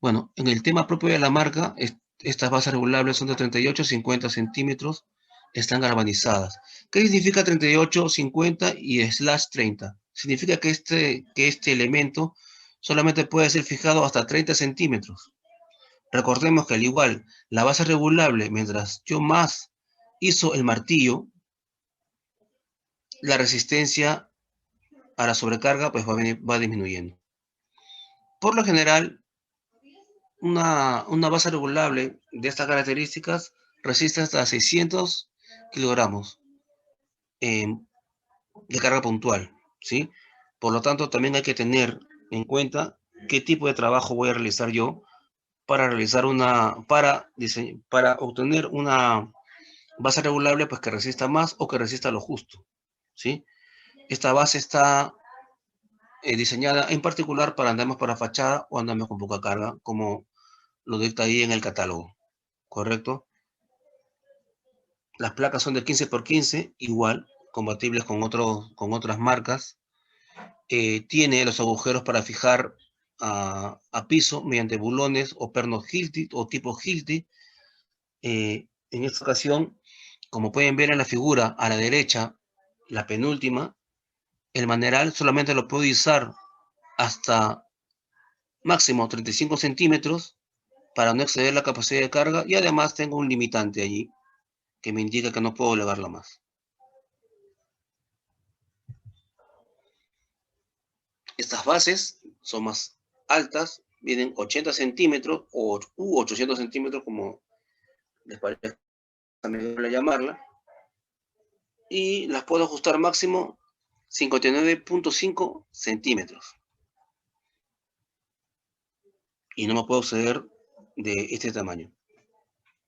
Bueno, en el tema propio de la marca, estas bases regulables son de 38 a 50 centímetros, están galvanizadas. ¿Qué significa 38, 50 y /30? Significa que este elemento solamente puede ser fijado hasta 30 centímetros. Recordemos que al igual, la base regulable, mientras yo más hizo el martillo, la resistencia a la sobrecarga pues va disminuyendo. Por lo general, una base regulable de estas características resiste hasta 600 kilogramos de carga puntual, ¿sí? Por lo tanto, también hay que tener en cuenta qué tipo de trabajo voy a realizar yo para obtener una base regulable pues que resista más o que resista lo justo, ¿sí? Esta base está diseñada en particular para andamios para fachada o andamios con poca carga, como lo dicta ahí en el catálogo, ¿correcto? Las placas son de 15 por 15, igual, compatibles con otras marcas. Tiene los agujeros para fijar a piso mediante bulones o pernos Hilti o tipo Hilti. en esta ocasión, como pueden ver en la figura a la derecha, la penúltima, el maneral solamente lo puedo izar hasta máximo 35 centímetros para no exceder la capacidad de carga, y además tengo un limitante allí que me indica que no puedo elevarla más. Estas bases son más altas, vienen 80 centímetros u 800 centímetros, como les parece llamarla, y las puedo ajustar máximo 59.5 centímetros. Y no me puedo exceder de este tamaño,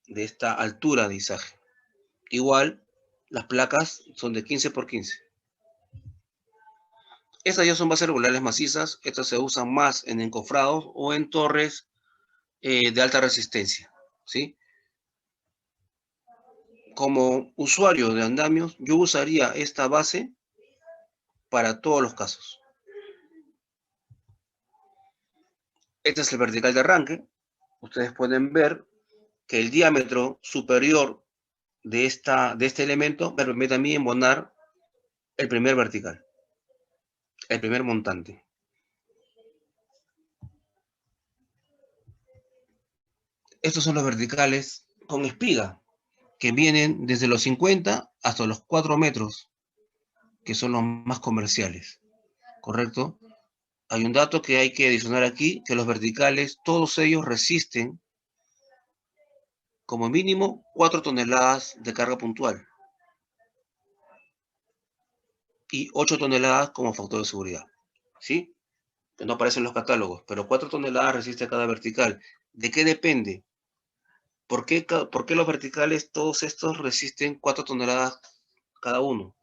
de esta altura de izaje. Igual, las placas son de 15 por 15. Estas ya son bases regulares macizas. Estas se usan más en encofrados o en torres de alta resistencia, ¿sí? Como usuario de andamios, yo usaría esta base para todos los casos. Este es el vertical de arranque. Ustedes pueden ver que el diámetro superior de este elemento me permite a mí embonar el primer vertical, el primer montante. Estos son los verticales con espiga, que vienen desde los 50 hasta los 4 metros, que son los más comerciales, ¿correcto? Hay un dato que hay que adicionar aquí, que los verticales, todos ellos resisten como mínimo 4 toneladas de carga puntual y 8 toneladas como factor de seguridad, ¿sí? Que no aparecen en los catálogos, pero 4 toneladas resiste cada vertical. ¿De qué depende? ¿Por qué los verticales, todos estos, resisten 4 toneladas cada uno?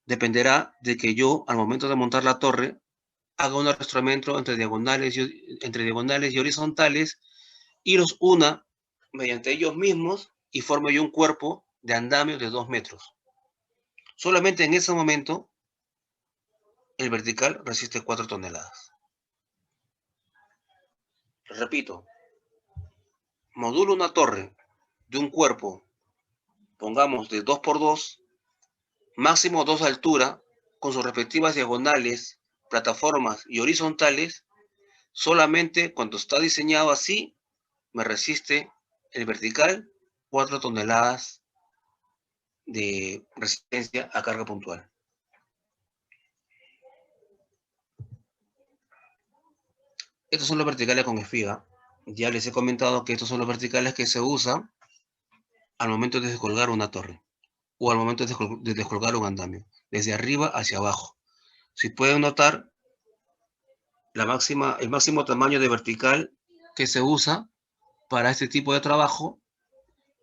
Dependerá de que yo, al momento de montar la torre, haga un arrastramiento entre diagonales y horizontales y los una mediante ellos mismos y forme yo un cuerpo de andamio de 2 metros. Solamente en ese momento el vertical resiste 4 toneladas. Repito, modulo una torre de un cuerpo, pongamos de 2 por 2, máximo 2 de altura, con sus respectivas diagonales, plataformas y horizontales. Solamente cuando está diseñado así, me resiste el vertical 4 toneladas de resistencia a carga puntual. Estos son los verticales con espiga. Ya les he comentado que estos son los verticales que se usan al momento de descolgar una torre o al momento de descolgar un andamio, desde arriba hacia abajo. Si pueden notar, el máximo tamaño de vertical que se usa para este tipo de trabajo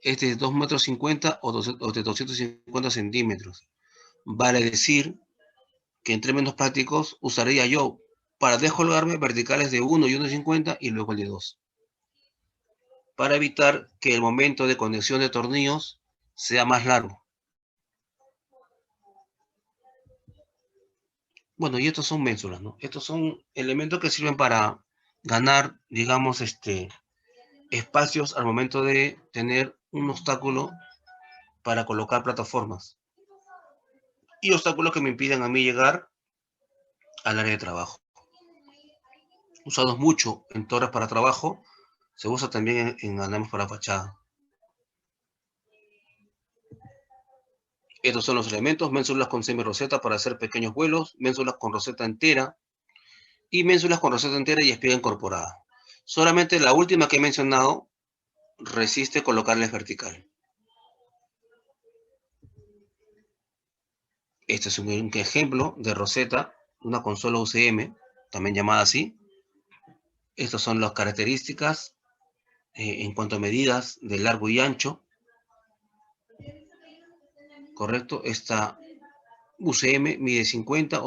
es de 2,50 m o de 250 centímetros. Vale decir que en términos prácticos usaría yo para descolgarme verticales de 1 y 1,50 y luego el de 2, para evitar que el momento de conexión de tornillos sea más largo. Bueno, y estos son ménsulas, ¿no? Estos son elementos que sirven para ganar, digamos, espacios al momento de tener un obstáculo para colocar plataformas y obstáculos que me impiden a mí llegar al área de trabajo. Usados mucho en torres para trabajo, se usa también en andamios para fachada. Estos son los elementos: ménsulas con semi-roseta para hacer pequeños vuelos, ménsulas con roseta entera y ménsulas con roseta entera y espiga incorporada. Solamente la última que he mencionado resiste colocarles vertical. Este es un ejemplo de roseta, una consola UCM, también llamada así. Estas son las características en cuanto a medidas de largo y ancho. ¿Correcto? Esta UCM mide 50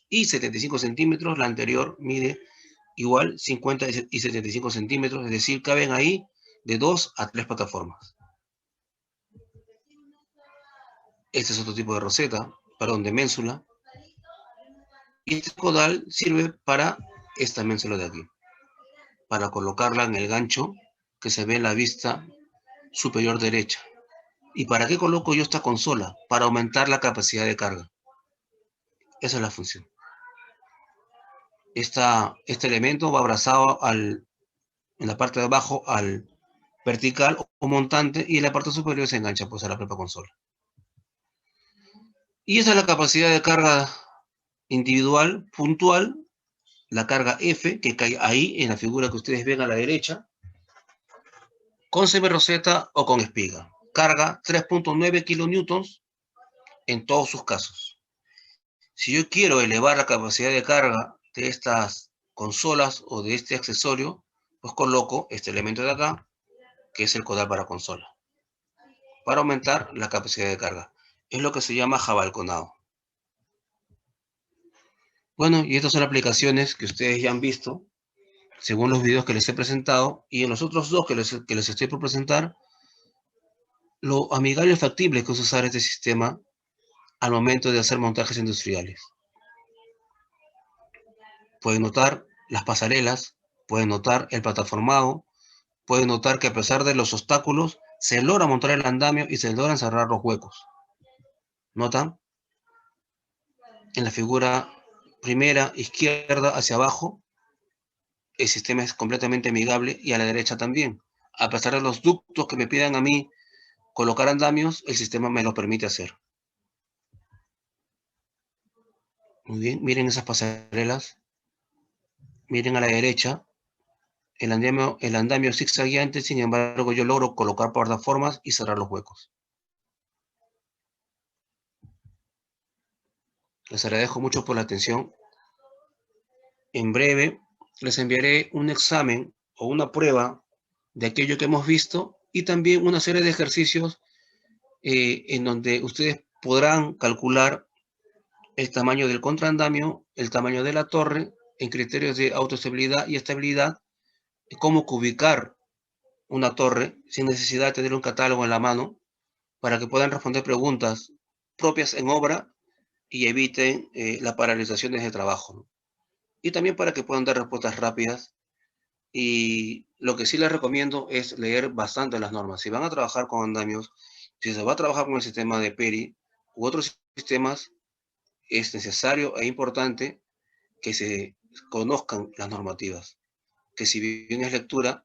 y 75 centímetros. La anterior mide igual 50 y 75 centímetros. Es decir, caben ahí de 2 a 3 plataformas. Este es otro tipo de roseta, perdón, de ménsula. Y este codal sirve para esta ménsula de aquí, para colocarla en el gancho que se ve en la vista superior derecha. ¿Y para qué coloco yo esta consola? Para aumentar la capacidad de carga. Esa es la función. Este elemento va abrazado en la parte de abajo al vertical o montante, y en la parte superior se engancha pues a la propia consola. Y esa es la capacidad de carga individual, puntual, la carga F, que cae ahí en la figura que ustedes ven a la derecha, con semirroseta o con espiga. Carga 3.9 kilonewtons en todos sus casos. Si yo quiero elevar la capacidad de carga de estas consolas o de este accesorio, pues coloco este elemento de acá, que es el codal para consola, para aumentar la capacidad de carga. Es lo que se llama jabalconado. Bueno, y estas son aplicaciones que ustedes ya han visto, según los videos que les he presentado, y en los otros dos que les estoy por presentar, lo amigable y factible que es usar este sistema al momento de hacer montajes industriales. Pueden notar las pasarelas, pueden notar el plataformado, pueden notar que a pesar de los obstáculos, se logra montar el andamio y se logran cerrar los huecos. ¿Notan? En la figura primera, izquierda, hacia abajo, el sistema es completamente amigable, y a la derecha también. A pesar de los ductos que me pidan a mí colocar andamios, el sistema me lo permite hacer. Muy bien, miren esas pasarelas. Miren a la derecha, el andamio zigzagueante, sin embargo, yo logro colocar plataformas y cerrar los huecos. Les agradezco mucho por la atención. En breve les enviaré un examen o una prueba de aquello que hemos visto, y también una serie de ejercicios en donde ustedes podrán calcular el tamaño del contraandamio, el tamaño de la torre, en criterios de autoestabilidad y estabilidad, y cómo ubicar una torre sin necesidad de tener un catálogo en la mano, para que puedan responder preguntas propias en obra y eviten las paralizaciones de trabajo, ¿no? Y también para que puedan dar respuestas rápidas. Y lo que sí les recomiendo es leer bastante las normas. Si van a trabajar con andamios, si se va a trabajar con el sistema de Peri u otros sistemas, es necesario e importante que se conozcan las normativas. Que si bien es lectura,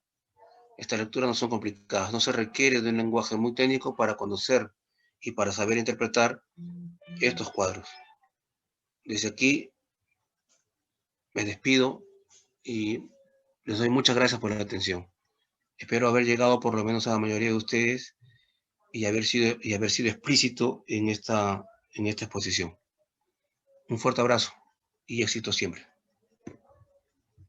estas lecturas no son complicadas, no se requiere de un lenguaje muy técnico para conocer y para saber interpretar estos cuadros. Desde aquí me despido y les doy muchas gracias por la atención. Espero haber llegado por lo menos a la mayoría de ustedes y haber sido explícito en esta exposición. Un fuerte abrazo y éxito siempre.